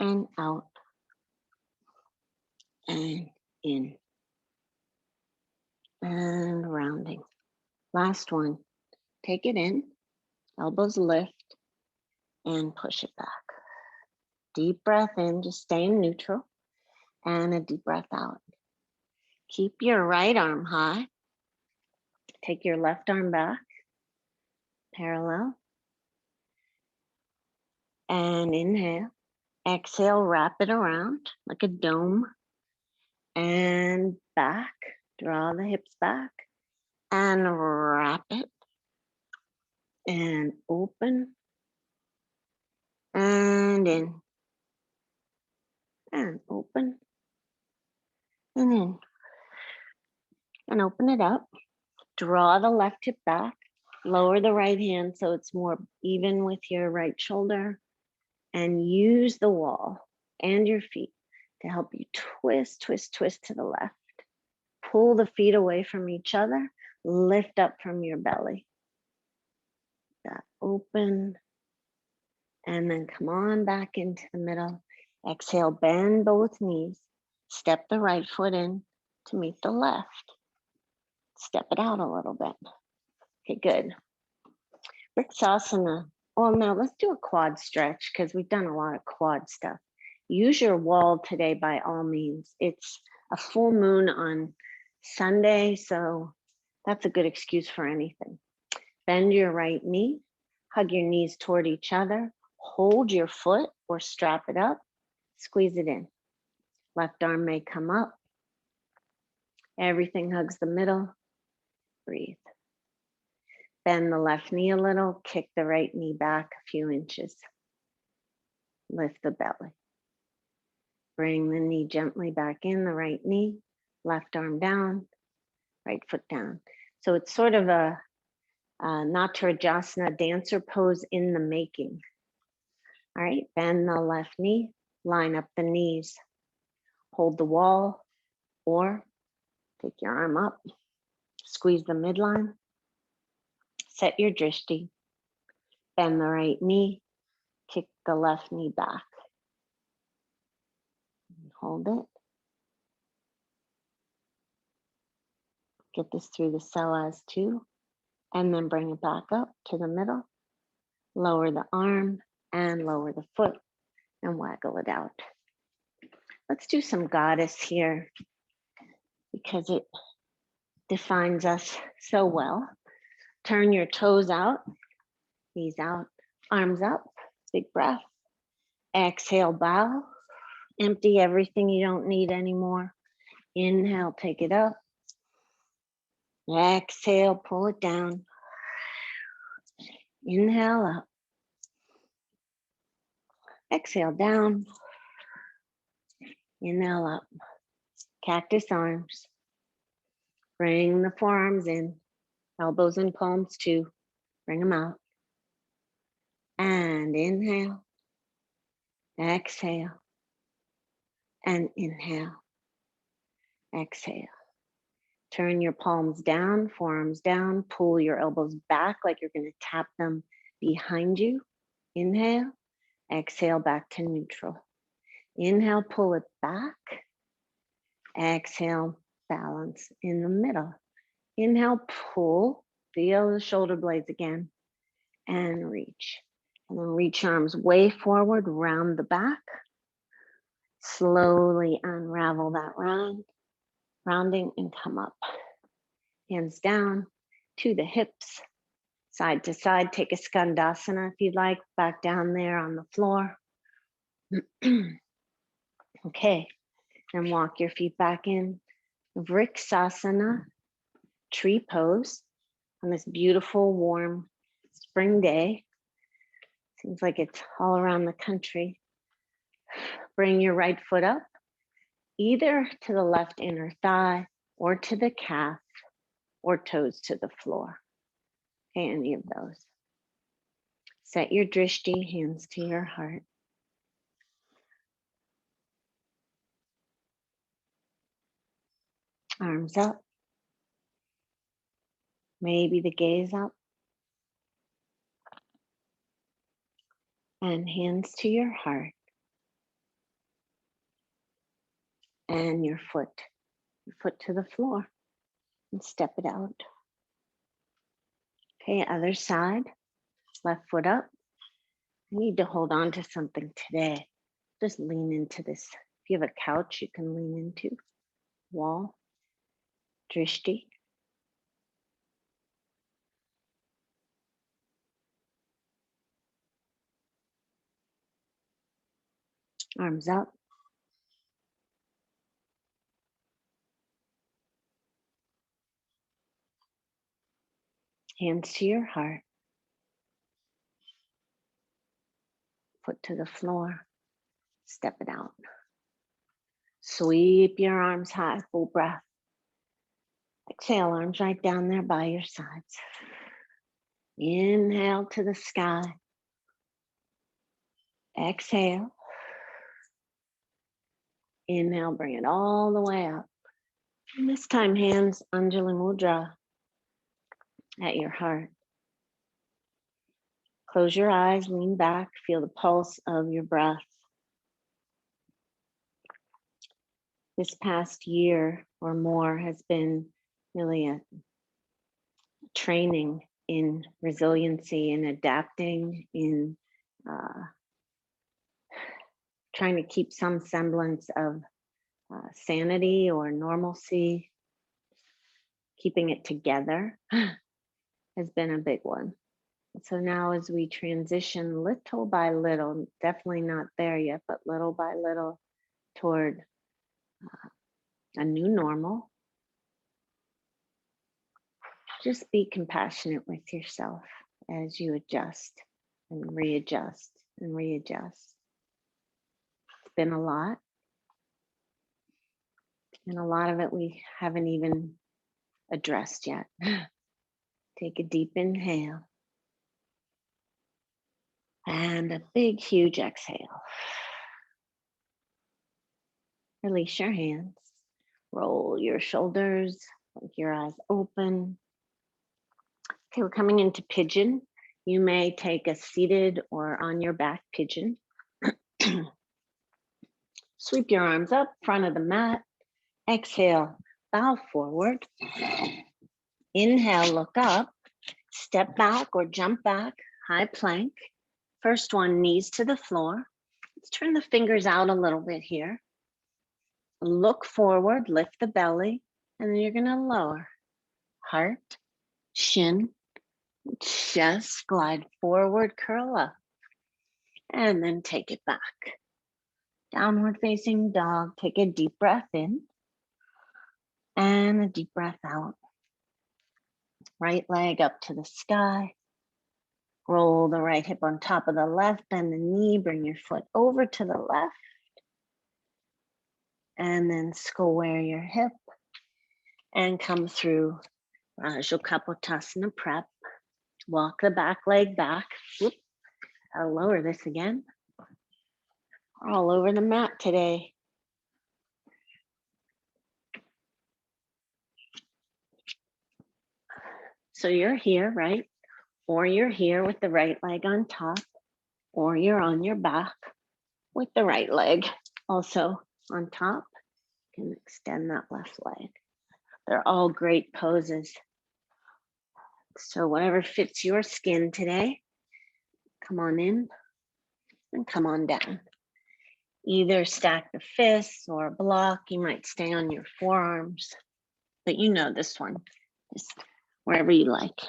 And out. And in. And rounding. Last one. Take it in. Elbows lift. And push it back. Deep breath in, just stay in neutral. And a deep breath out. Keep your right arm high. Take your left arm back. Parallel. And inhale. Exhale, wrap it around like a dome. And back. Draw the hips back. And wrap it. And open. And in. And open. And in. And open it up. Draw the left hip back. Lower the right hand so it's more even with your right shoulder. And use the wall and your feet to help you twist, twist, twist to the left. Pull the feet away from each other. Lift up from your belly. That open. And then come on back into the middle. Exhale, bend both knees. Step the right foot in to meet the left. Step it out a little bit. Okay, good. Vrksasana. Well, now let's do a quad stretch because we've done a lot of quad stuff. Use your wall today by all means. It's a full moon on Sunday, so that's a good excuse for anything. Bend your right knee, hug your knees toward each other, hold your foot or strap it up, squeeze it in. Left arm may come up. Everything hugs the middle. Breathe. Bend the left knee a little, kick the right knee back a few inches. Lift the belly. Bring the knee gently back in, the right knee, left arm down, right foot down. So it's sort of a Natarajasana dancer pose in the making. All right, bend the left knee, line up the knees, hold the wall, or take your arm up, squeeze the midline. Set your drishti, bend the right knee, kick the left knee back. Hold it. Get this through the psalas too, and then bring it back up to the middle. Lower the arm and lower the foot, and waggle it out. Let's do some goddess here because it defines us so well. Turn your toes out, knees out, arms up, big breath. Exhale, bow. Empty everything you don't need anymore. Inhale, take it up. Exhale, pull it down. Inhale up. Exhale down. Inhale up. Cactus arms. Bring the forearms in. Elbows and palms too. Bring them out. And inhale. Exhale. And inhale. Exhale. Turn your palms down, forearms down. Pull your elbows back like you're going to tap them behind you. Inhale. Exhale, back to neutral. Inhale, pull it back. Exhale, balance in the middle. Inhale, pull. Feel the shoulder blades again. And reach. And then reach arms way forward, round the back. Slowly unravel that rounding and come up. Hands down to the hips, side to side. Take a skandasana if you'd like, back down there on the floor. Okay, then walk your feet back in. Vriksasana, tree pose on this beautiful, warm spring day. Seems like it's all around the country. Bring your right foot up, either to the left inner thigh or to the calf or toes to the floor. Okay, any of those. Set your drishti, hands to your heart. Arms up. Maybe the gaze up. And hands to your heart. And your foot to the floor. And step it out. Okay, other side. Left foot up. I need to hold on to something today. Just lean into this. If you have a couch, you can lean into. Wall. Drishti. Arms up. Hands to your heart. Foot to the floor. Step it out. Sweep your arms high, full breath. Exhale, arms right down there by your sides. Inhale to the sky. Exhale. Inhale, bring it all the way up. And this time, hands Anjali Mudra at your heart. Close your eyes, lean back, feel the pulse of your breath. This past year or more has been really a training in resiliency and adapting, in trying to keep some semblance of sanity or normalcy. Keeping it together has been a big one. So now as we transition little by little, definitely not there yet, but little by little toward a new normal, just be compassionate with yourself as you adjust and readjust and readjust. It's been a lot. And a lot of it we haven't even addressed yet. Take a deep inhale. And a big, huge exhale. Release your hands. Roll your shoulders. Keep your eyes open. Okay, we're coming into pigeon. You may take a seated or on your back pigeon. Sweep your arms up, front of the mat. Exhale, bow forward. Inhale, look up. Step back or jump back, high plank. First one, knees to the floor. Let's turn the fingers out a little bit here. Look forward, lift the belly, and then you're gonna lower. Heart, shin, chest, glide forward, curl up, and then take it back. Downward facing dog, take a deep breath in and a deep breath out. Right leg up to the sky. Roll the right hip on top of the left, bend the knee, bring your foot over to the left. And then square your hip and come through Badakanasana prep. Walk the back leg back. Whoop. I'll lower this again. We're all over the mat today. So you're here, right? Or you're here with the right leg on top, or you're on your back with the right leg also on top. You can extend that left leg. They're all great poses. So whatever fits your skin today, come on in and come on down. Either stack the fists or block. You might stay on your forearms, but you know this one, just wherever you like.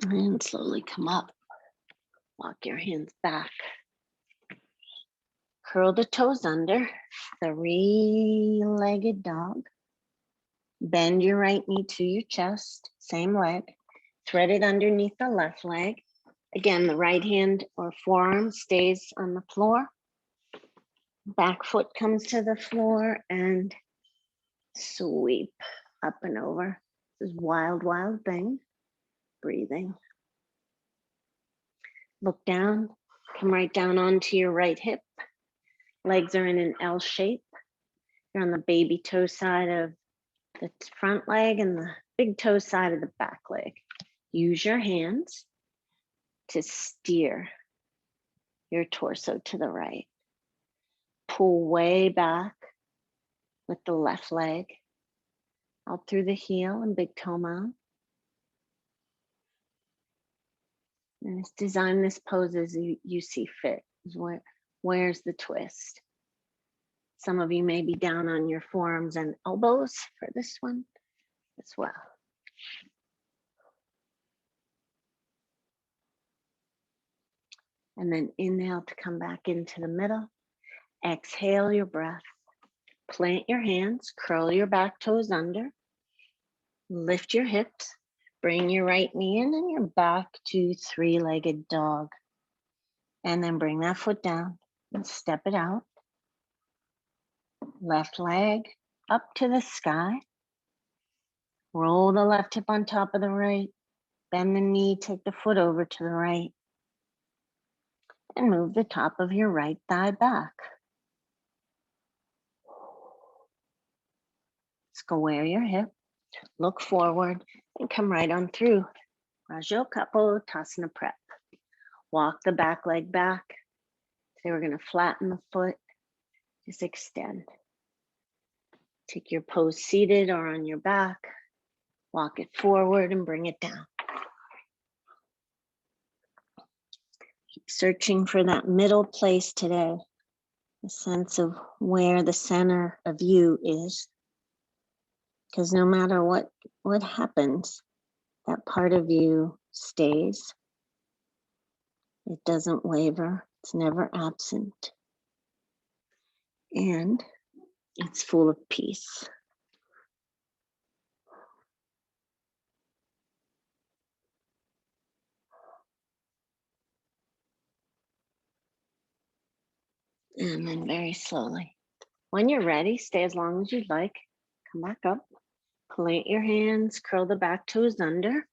And slowly come up. Walk your hands back. Curl the toes under, three-legged dog. Bend your right knee to your chest, same leg. Thread it underneath the left leg. Again, the right hand or forearm stays on the floor. Back foot comes to the floor and sweep up and over. This is wild, wild thing. Breathing. Look down, come right down onto your right hip. Legs are in an L shape. You're on the baby toe side of the front leg and the big toe side of the back leg. Use your hands to steer your torso to the right. Pull way back with the left leg out through the heel and big toe mound. And just design this pose as you see fit. Where's the twist? Some of you may be down on your forearms and elbows for this one as well. And then inhale to come back into the middle. Exhale your breath. Plant your hands, curl your back toes under. Lift your hips. Bring your right knee in and your back to three-legged dog. And then bring that foot down and step it out. Left leg up to the sky. Roll the left hip on top of the right. Bend the knee, take the foot over to the right. And move the top of your right thigh back. Square your hip, look forward, and come right on through. Badakanasana prep. Walk the back leg back. So we're going to flatten the foot. Just extend. Take your pose seated or on your back. Walk it forward and bring it down. Keep searching for that middle place today. A sense of where the center of you is. Because no matter what happens, that part of you stays. It doesn't waver. It's never absent. And it's full of peace. And then very slowly. When you're ready, stay as long as you'd like. Come back up. Plant your hands, curl the back toes under.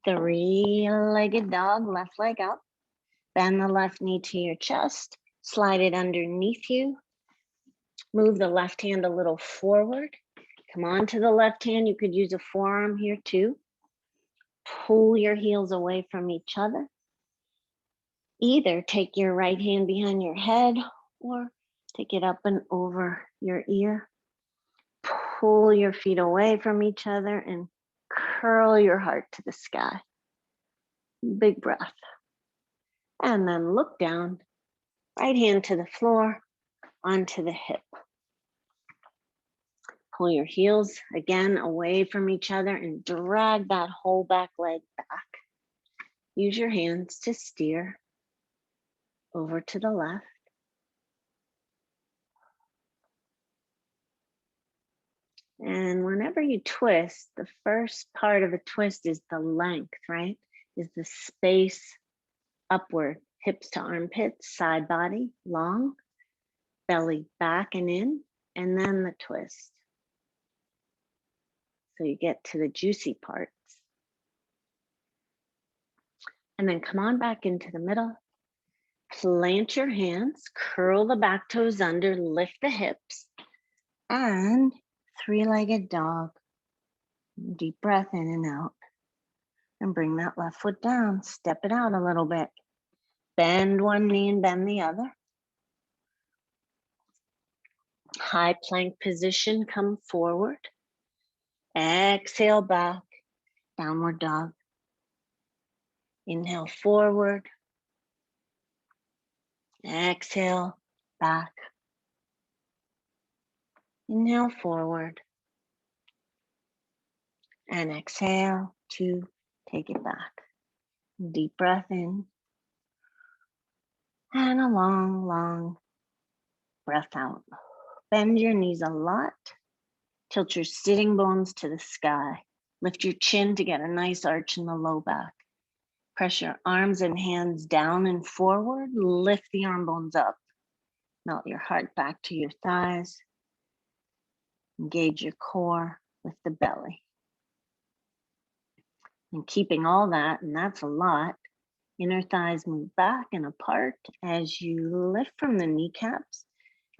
Three-legged dog, left leg up. Bend the left knee to your chest. Slide it underneath you. Move the left hand a little forward. Come on to the left hand. You could use a forearm here too. Pull your heels away from each other. either take your right hand behind your head or take it up and over your ear. Pull your feet away from each other and curl your heart to the sky. Big breath. And then look down, right hand to the floor, onto the hip. Pull your heels again away from each other and drag that whole back leg back. Use your hands to steer over to the left. And whenever you twist, the first part of a twist is the length, right? Is the space upward, hips to armpits, side body, long, belly back and in, and then the twist. So you get to the juicy parts. And then come on back into the middle. Plant your hands, curl the back toes under, lift the hips, and three-legged dog. Deep breath in and out. And bring that left foot down. Step it out a little bit. Bend one knee and bend the other. High plank position, come forward. Exhale back, downward dog. Inhale forward. Exhale back. Inhale forward. And exhale to take it back. Deep breath in. And a long, long breath out. Bend your knees a lot. Tilt your sitting bones to the sky. Lift your chin to get a nice arch in the low back. Press your arms and hands down and forward. Lift the arm bones up. Melt your heart back to your thighs. Engage your core with the belly. And keeping all that, and that's a lot, inner thighs move back and apart as you lift from the kneecaps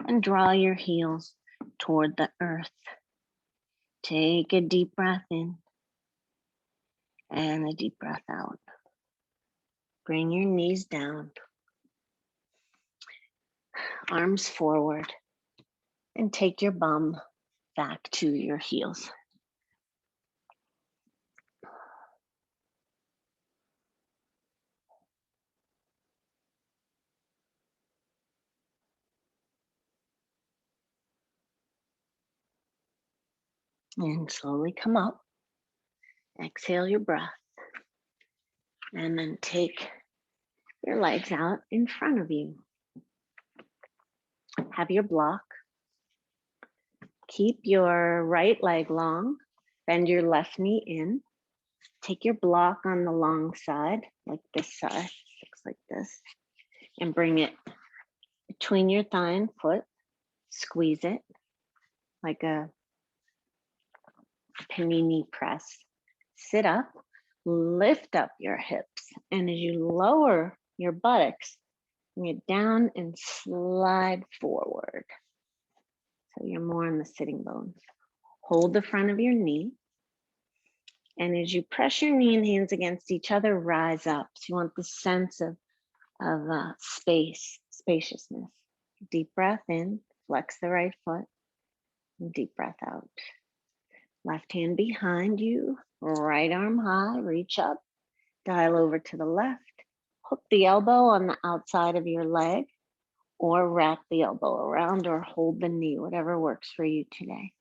and draw your heels toward the earth. Take a deep breath in and a deep breath out. Bring your knees down, arms forward, and take your bum back to your heels. And slowly come up. Exhale your breath. And then take your legs out in front of you. Have your block. Keep your right leg long. Bend your left knee in. Take your block on the long side, like this side, looks like this, and bring it between your thigh and foot. Squeeze it like a panini press. Sit up, lift up your hips, and as you lower your buttocks, bring it down and slide forward. So you're more on the sitting bones. Hold the front of your knee. And as you press your knee and hands against each other, rise up. So you want the sense of spaciousness. Deep breath in, flex the right foot, and deep breath out. Left hand behind you, right arm high, reach up, dial over to the left, hook the elbow on the outside of your leg, or wrap the elbow around or hold the knee, whatever works for you today.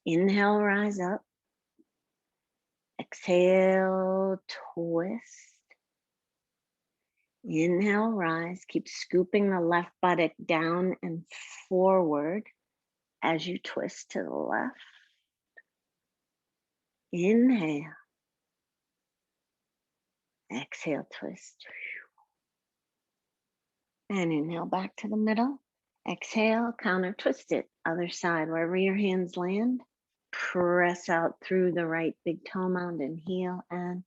Inhale, rise up. Exhale, twist. Inhale, rise. Keep scooping the left buttock down and forward as you twist to the left. Inhale. Exhale, twist. And inhale back to the middle. Exhale, counter twist it. Other side, wherever your hands land. Press out through the right big toe mound and heel and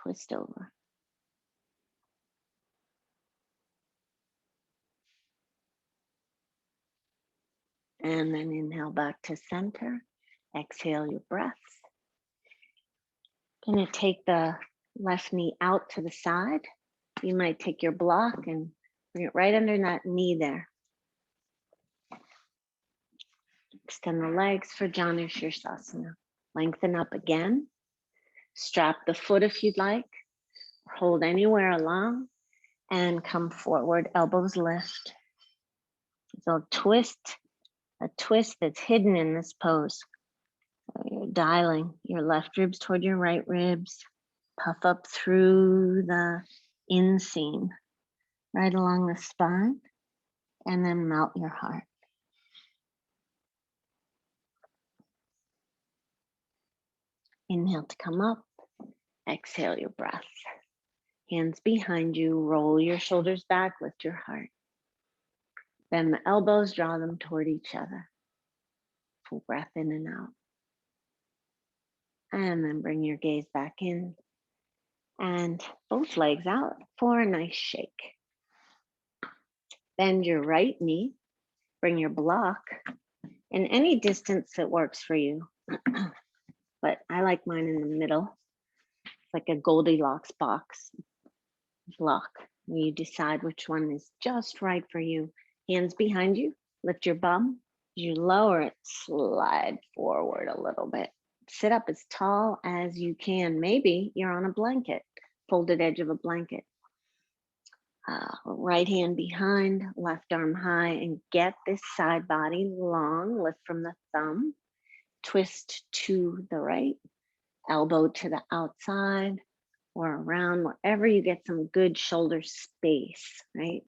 twist over. And then inhale back to center. Exhale your breaths. Gonna take the left knee out to the side. You might take your block and bring it right under that knee there. Extend the legs for Janu Sirsasana. Lengthen up again. Strap the foot if you'd like. Hold anywhere along and come forward. Elbows lift. So a twist that's hidden in this pose. So you're dialing your left ribs toward your right ribs. Puff up through the inseam, right along the spine, and then melt your heart. Inhale to come up. Exhale your breath. Hands behind you, roll your shoulders back, lift your heart. Bend the elbows, draw them toward each other. Full breath in and out. And then bring your gaze back in. And both legs out for a nice shake. Bend your right knee. Bring your block in any distance that works for you. But I like mine in the middle. It's like a Goldilocks box block. You decide which one is just right for you. Hands behind you, lift your bum. As you lower it, slide forward a little bit. Sit up as tall as you can. Maybe you're on a blanket, folded edge of a blanket. Right hand behind, left arm high, and get this side body long. Lift from the thumb, twist to the right, elbow to the outside or around, wherever you get some good shoulder space, right?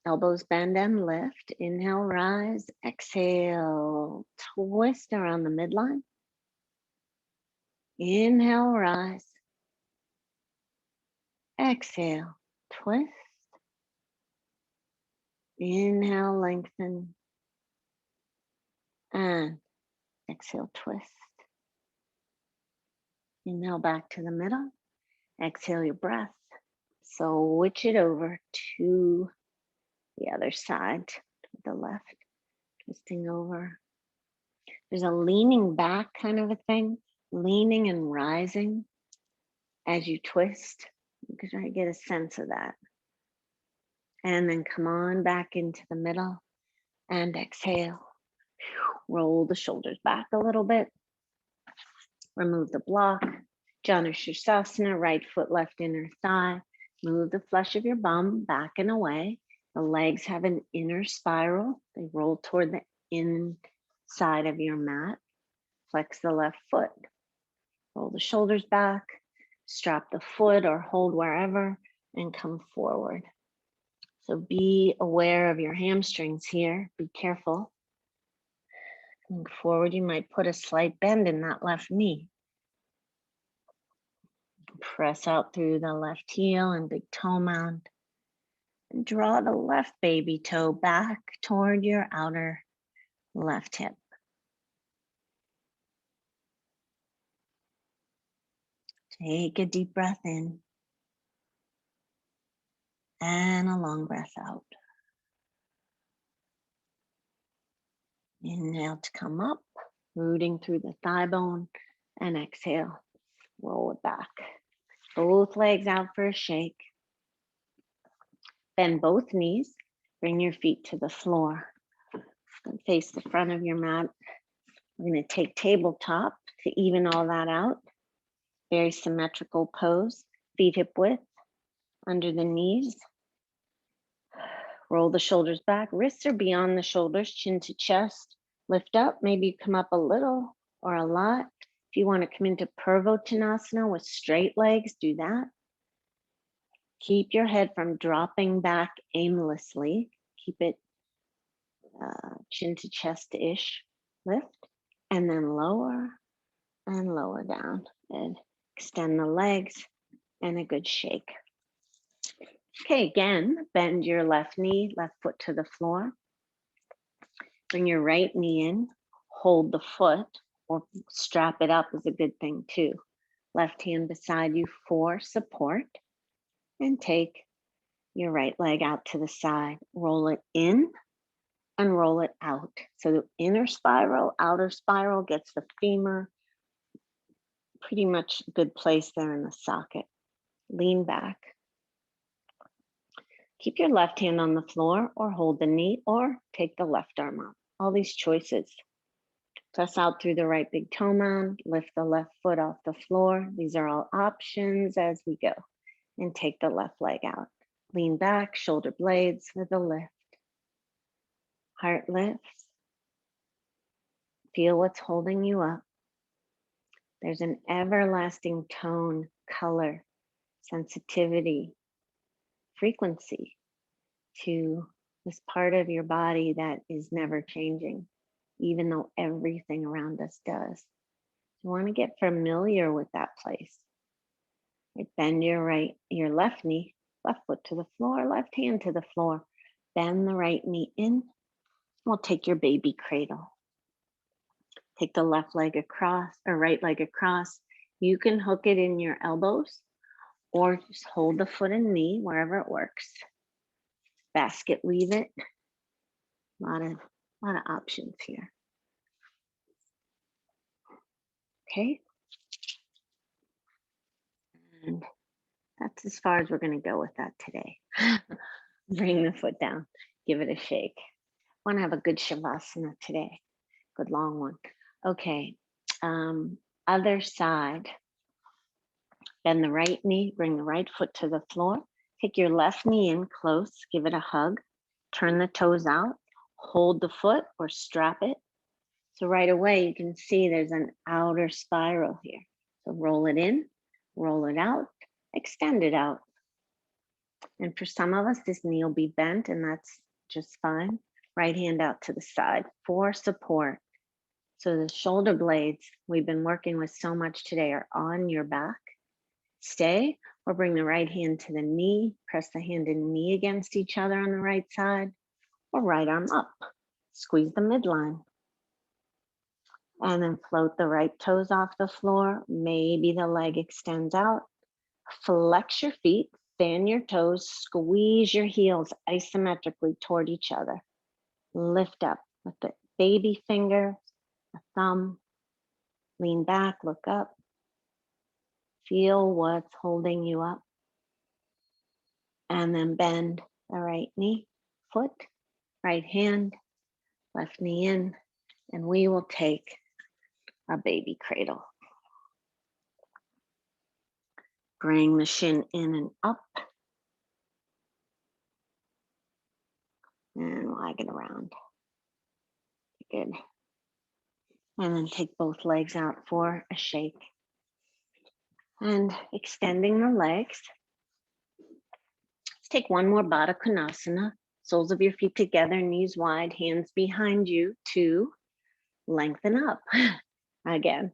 Elbows bend and lift. Inhale, rise. Exhale, twist around the midline. Inhale, rise. Exhale, twist. Inhale, lengthen. And exhale, twist. Inhale back to the middle. Exhale your breath. Switch it over to the other side, to the left. Twisting over. There's a leaning back kind of a thing. Leaning and rising as you twist. You can try to get a sense of that. And then come on back into the middle and exhale. Roll the shoulders back a little bit. Remove the block. Janu Sirsasana, right foot, left inner thigh. Move the flesh of your bum back and away. The legs have an inner spiral. They roll toward the inside of your mat. Flex the left foot. Roll the shoulders back. Strap the foot or hold wherever and come forward. So be aware of your hamstrings here. Be careful. Coming forward, you might put a slight bend in that left knee. Press out through the left heel and big toe mound. And draw the left baby toe back toward your outer left hip. Take a deep breath in and a long breath out. Inhale to come up, rooting through the thigh bone, and exhale, roll it back. Both legs out for a shake. Bend both knees, bring your feet to the floor. And face the front of your mat. We're going to take tabletop to even all that out. Very symmetrical pose, feet hip width, under the knees. Roll the shoulders back, wrists are beyond the shoulders, chin to chest. Lift up, maybe you come up a little or a lot. If you want to come into Purvottanasana with straight legs, do that. Keep your head from dropping back aimlessly. Keep it chin to chest-ish lift. And then lower and lower down. And extend the legs and a good shake. Okay, again, bend your left knee, left foot to the floor. Bring your right knee in, hold the foot, or strap it up is a good thing too. Left hand beside you for support. And take your right leg out to the side. Roll it in and roll it out. So the inner spiral, outer spiral gets the femur pretty much a good place there in the socket. Lean back. Keep your left hand on the floor or hold the knee or take the left arm up. All these choices. Press out through the right big toe mound, lift the left foot off the floor. These are all options as we go. And take the left leg out. Lean back, shoulder blades with a lift. Heart lifts. Feel what's holding you up. There's an everlasting tone, color, sensitivity, frequency to this part of your body that is never changing, even though everything around us does. You want to get familiar with that place. Right, bend your left knee, left foot to the floor, left hand to the floor. Bend the right knee in. We'll take your baby cradle. Take the left leg across or right leg across. You can hook it in your elbows or just hold the foot and knee wherever it works. Basket weave it. A lot of options here. Okay. And that's as far as we're going to go with that today. Bring the foot down. Give it a shake. Want to have a good shavasana today. Good long one. Okay. Other side. Bend the right knee. Bring the right foot to the floor. Take your left knee in close. Give it a hug. Turn the toes out. Hold the foot or strap it. So right away, you can see there's an outer spiral here. So roll it in, roll it out, extend it out. And for some of us, this knee will be bent and that's just fine. Right hand out to the side for support. So the shoulder blades we've been working with so much today are on your back. Stay or bring the right hand to the knee. Press the hand and knee against each other on the right side or right arm up. Squeeze the midline. And then float the right toes off the floor. Maybe the leg extends out. Flex your feet, fan your toes, squeeze your heels isometrically toward each other. Lift up with the baby finger, a thumb. Lean back, look up. Feel what's holding you up. And then bend the right knee, foot, right hand, left knee in, and we will take a baby cradle. Bring the shin in and up. And wag it around. Good. And then take both legs out for a shake. And extending the legs. Let's take one more Badakanasana. Soles of your feet together, knees wide, hands behind you to lengthen up again.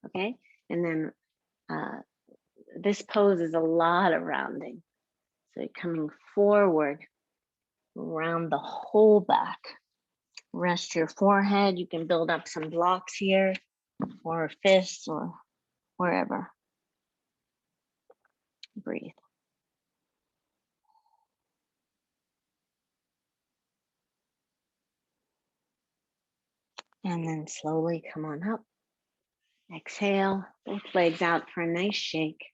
Okay. And then this pose is a lot of rounding. So you're coming forward, round the whole back. Rest your forehead. You can build up some blocks here or fists or wherever. Breathe. And then slowly come on up. Exhale, both legs out for a nice shake.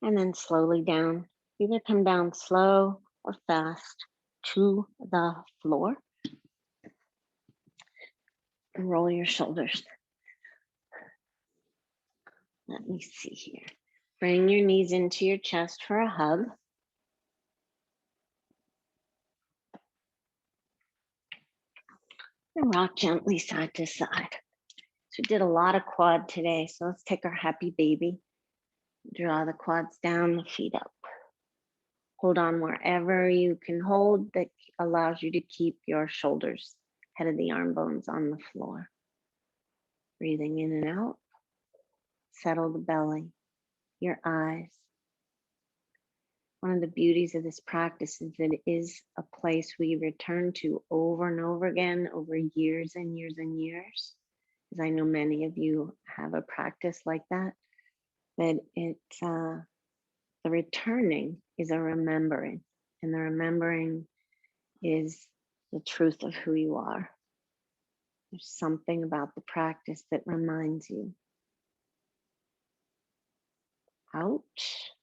And then slowly down. Either come down slow or fast to the floor. And roll your shoulders. Let me see here. Bring your knees into your chest for a hug. And rock gently side to side. So we did a lot of quad today. So let's take our happy baby. Draw the quads down, the feet up. Hold on wherever you can hold that allows you to keep your shoulders, head of the arm bones on the floor. Breathing in and out. Settle the belly, your eyes. One of the beauties of this practice is that it is a place we return to over and over again over years and years and years. As I know many of you have a practice like that, but it's the returning is a remembering, and the remembering is the truth of who you are. There's something about the practice that reminds you. Out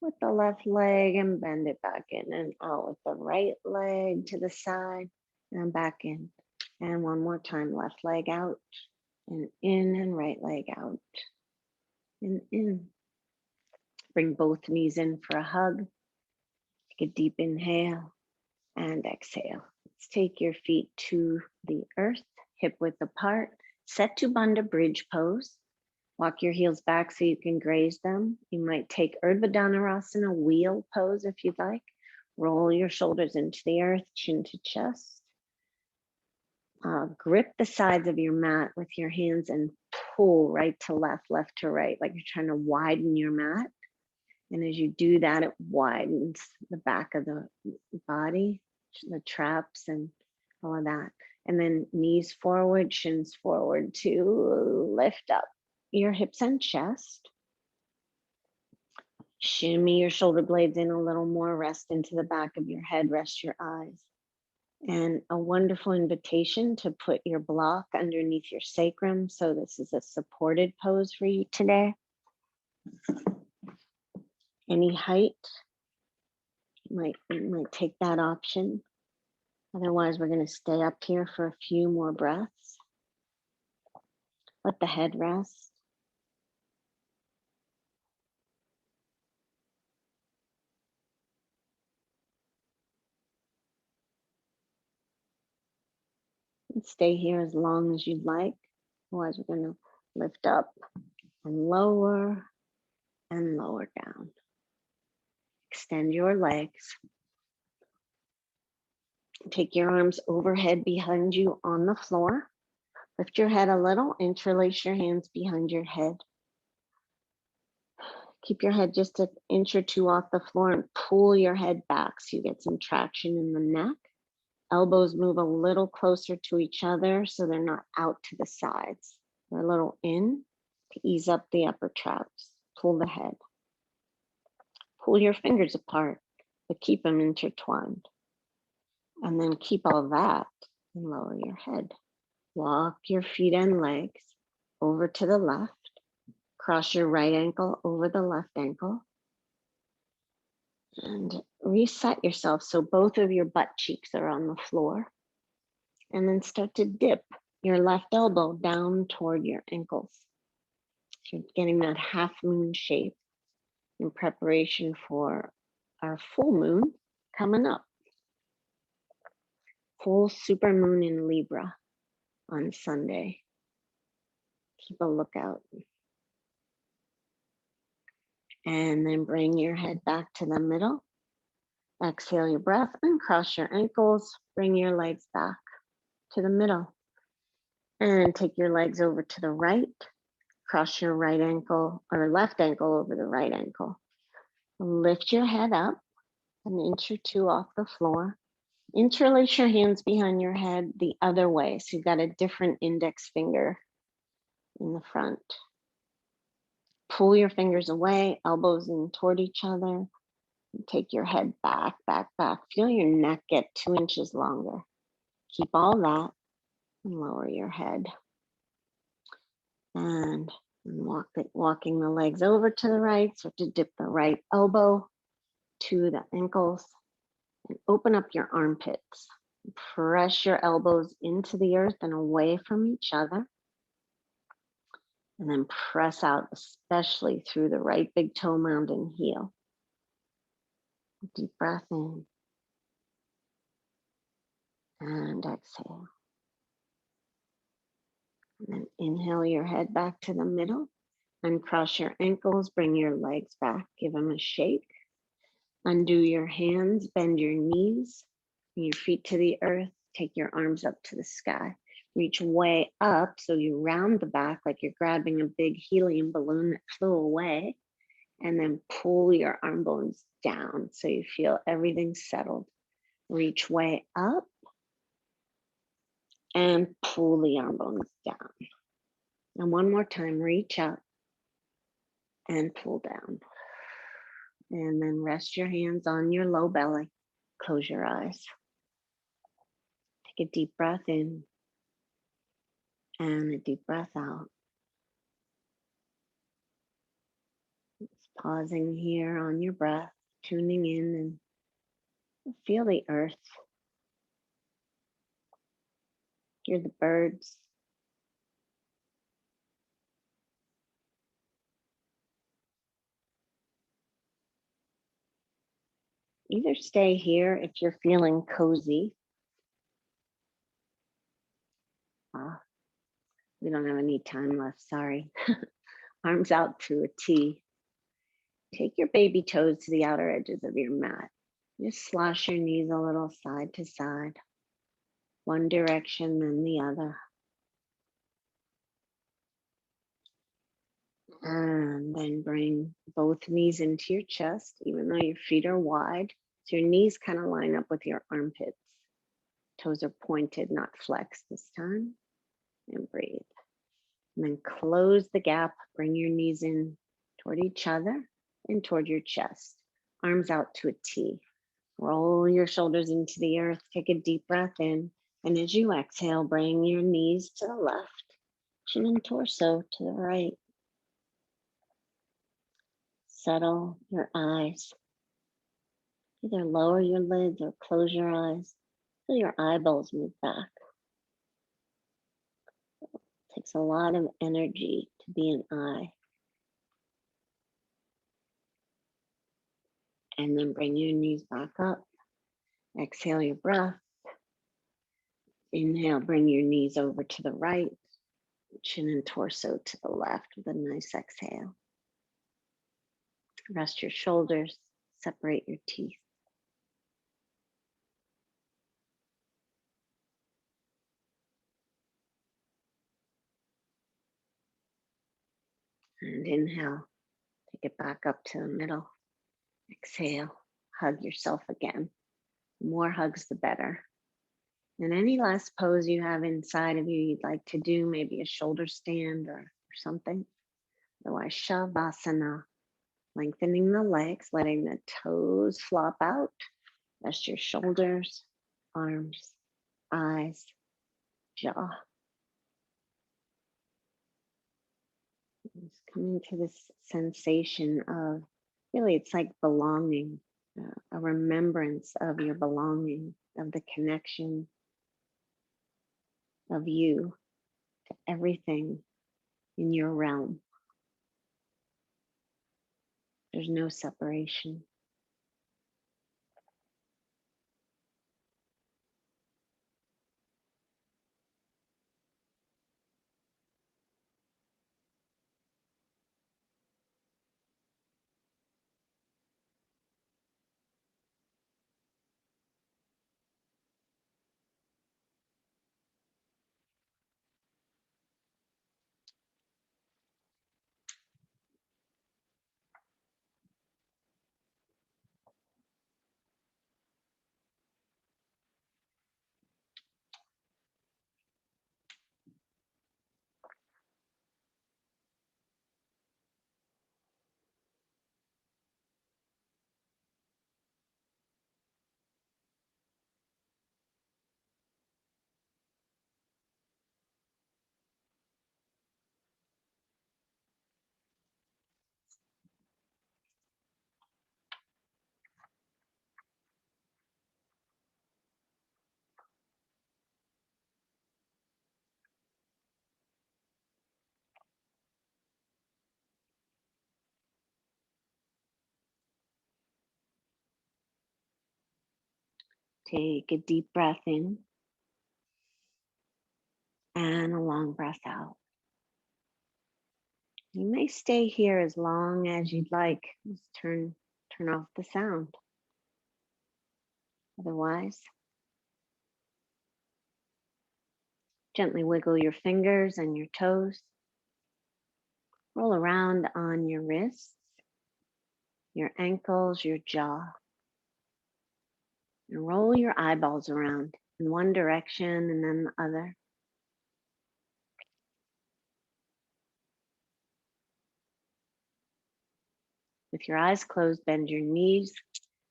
with the left leg and bend it back in, and out with the right leg to the side and back in. And one more time, left leg out and in, and right leg out and in. Bring both knees in for a hug. Take a deep inhale and exhale. Let's take your feet to the earth, hip width apart. Set to Bandha Bridge pose. Walk your heels back so you can graze them. You might take Urdhva Dhanurasana wheel pose if you'd like. Roll your shoulders into the earth, chin to chest. Grip the sides of your mat with your hands and pull right to left, left to right, like you're trying to widen your mat. And as you do that, it widens the back of the body, the traps and all of that. And then knees forward, shins forward to lift up your hips and chest. Shimmy your shoulder blades in a little more, rest into the back of your head, rest your eyes. And a wonderful invitation to put your block underneath your sacrum. So this is a supported pose for you today. Any height, you might take that option. Otherwise, we're going to stay up here for a few more breaths. Let the head rest. And stay here as long as you'd like. Otherwise, we're going to lift up and lower down. Extend your legs. Take your arms overhead behind you on the floor. Lift your head a little, interlace your hands behind your head. Keep your head just an inch or two off the floor and pull your head back so you get some traction in the neck. Elbows move a little closer to each other so they're not out to the sides. They're a little in to ease up the upper traps. Pull the head. Pull your fingers apart, but keep them intertwined. And then keep all that and lower your head. Walk your feet and legs over to the left. Cross your right ankle over the left ankle. And reset yourself so both of your butt cheeks are on the floor. And then start to dip your left elbow down toward your ankles. So you're getting that half moon shape in preparation for our full moon coming up. Full super moon in Libra on Sunday. Keep a lookout. And then bring your head back to the middle. Exhale your breath and cross your ankles. Bring your legs back to the middle. And take your legs over to the right. Cross your right ankle or left ankle over the right ankle. Lift your head up an inch or two off the floor. Interlace your hands behind your head the other way. So you've got a different index finger in the front. Pull your fingers away, elbows in toward each other. Take your head back, back, back. Feel your neck get 2 inches longer. Keep all that and lower your head. And walking the legs over to the right. So to dip the right elbow to the ankles and open up your armpits. Press your elbows into the earth and away from each other. And then press out, especially through the right big toe mound and heel. Deep breath in and exhale. And then inhale your head back to the middle. Uncross your ankles, bring your legs back, give them a shake. Undo your hands, bend your knees, bring your feet to the earth, take your arms up to the sky. Reach way up so you round the back like you're grabbing a big helium balloon that flew away. And then pull your arm bones down so you feel everything settled. Reach way up and pull the arm bones down. And one more time, reach up and pull down. And then rest your hands on your low belly. Close your eyes. Take a deep breath in and a deep breath out. Let's Pausing here on your breath, tuning in and feel the earth. Hear the birds. Either stay here if you're feeling cozy. We don't have any time left, sorry. Arms out to a T. Take your baby toes to the outer edges of your mat. Just slosh your knees a little side to side. One direction, then the other. And then bring both knees into your chest, even though your feet are wide. So your knees kind of line up with your armpits. Toes are pointed, not flexed this time. And breathe. And then close the gap. Bring your knees in toward each other and toward your chest. Arms out to a T. Roll your shoulders into the earth. Take a deep breath in. And as you exhale, bring your knees to the left, chin and torso to the right. Settle your eyes. Either lower your lids or close your eyes. Feel your eyeballs move back. It takes a lot of energy to be an eye. And then bring your knees back up. Exhale your breath. Inhale, bring your knees over to the right, chin and torso to the left with a nice exhale. Rest your shoulders, separate your teeth. And inhale, take it back up to the middle. Exhale, hug yourself again. The more hugs, the better. And any last pose you have inside of you you'd like to do, maybe a shoulder stand or something. Otherwise, Shavasana, lengthening the legs, letting the toes flop out. Rest your shoulders, arms, eyes, jaw. Just coming to this sensation of really, it's like belonging, a remembrance of your belonging, of the connection of you to everything in your realm. There's no separation. Take a deep breath in and a long breath out. You may stay here as long as you'd like. Just turn off the sound. Otherwise, gently wiggle your fingers and your toes. Roll around on your wrists, your ankles, your jaw. And roll your eyeballs around in one direction and then the other. With your eyes closed, bend your knees,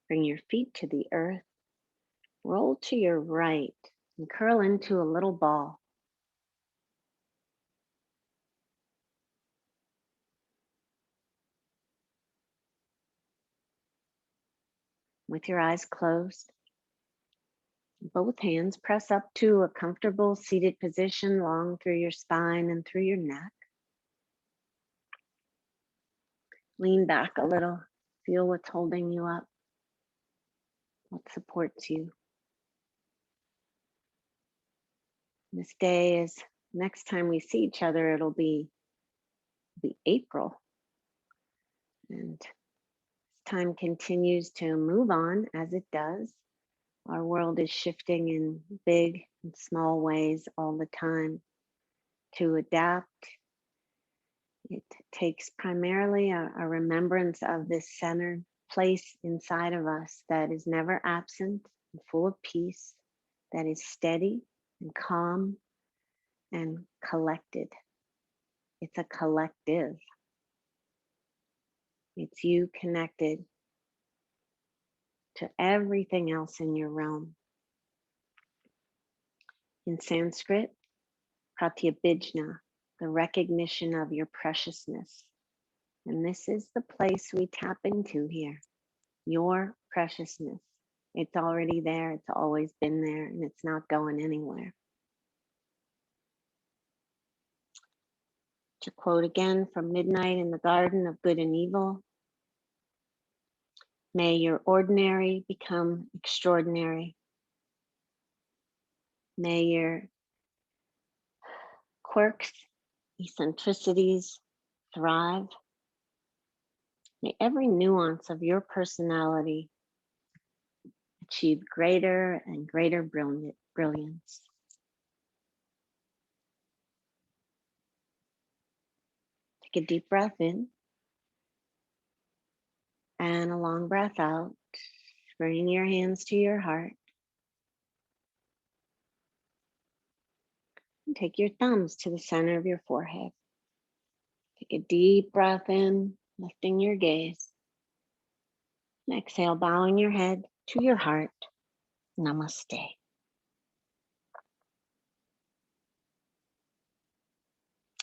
bring your feet to the earth, roll to your right and curl into a little ball. with your eyes closed. Both hands press up to a comfortable seated position long through your spine and through your neck. Lean back a little. Feel what's holding you up, what supports you. This day is, next time we see each other, it'll be April. And time continues to move on as it does. Our world is shifting in big and small ways all the time. To adapt, it takes primarily a remembrance of this centered place inside of us that is never absent and full of peace, that is steady and calm and collected. It's a collective. It's you connected to everything else in your realm. In Sanskrit, Pratyabhijna, the recognition of your preciousness. And this is the place we tap into here, your preciousness. It's already there, it's always been there, and it's not going anywhere. To quote again from Midnight in the Garden of Good and Evil, may your ordinary become extraordinary. May your quirks, eccentricities thrive. May every nuance of your personality achieve greater and greater brilliance. Take a deep breath in and a long breath out. Bring your hands to your heart. And take your thumbs to the center of your forehead. Take a deep breath in, lifting your gaze. And exhale, bowing your head to your heart. Namaste.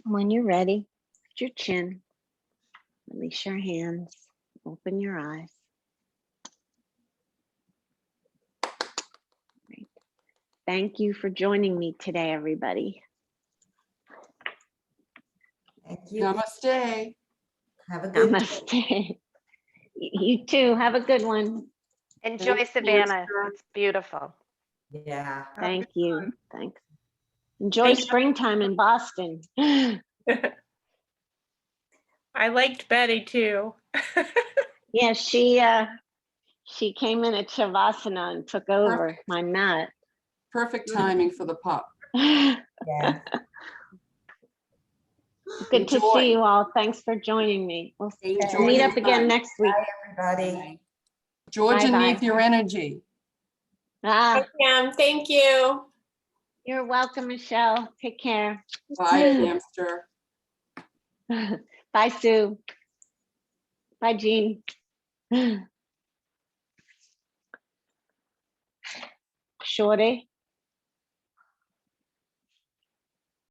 When you're ready, lift your chin, release your hands, open your eyes. Great. Thank you for joining me today, everybody. Thank you. Namaste. Have a good day. Namaste. You too. Have a good one. Enjoy Thanks, Savannah. Esther. It's beautiful. Yeah. Thank you. Thanks. Enjoy springtime in Boston. I liked Betty too. Yeah, she came in at Shavasana and took over Perfect. my mat. Perfect timing for the pup. Yeah. Good to Enjoy. see you all. Thanks for joining me. We'll Enjoy meet your up again time. next week. Everybody. Georgia Bye-bye. needs your energy. Ah, Thank you. you're welcome, Michelle. Take care. Bye, hamster. Bye, Sue. Bye, Jean. Shorty.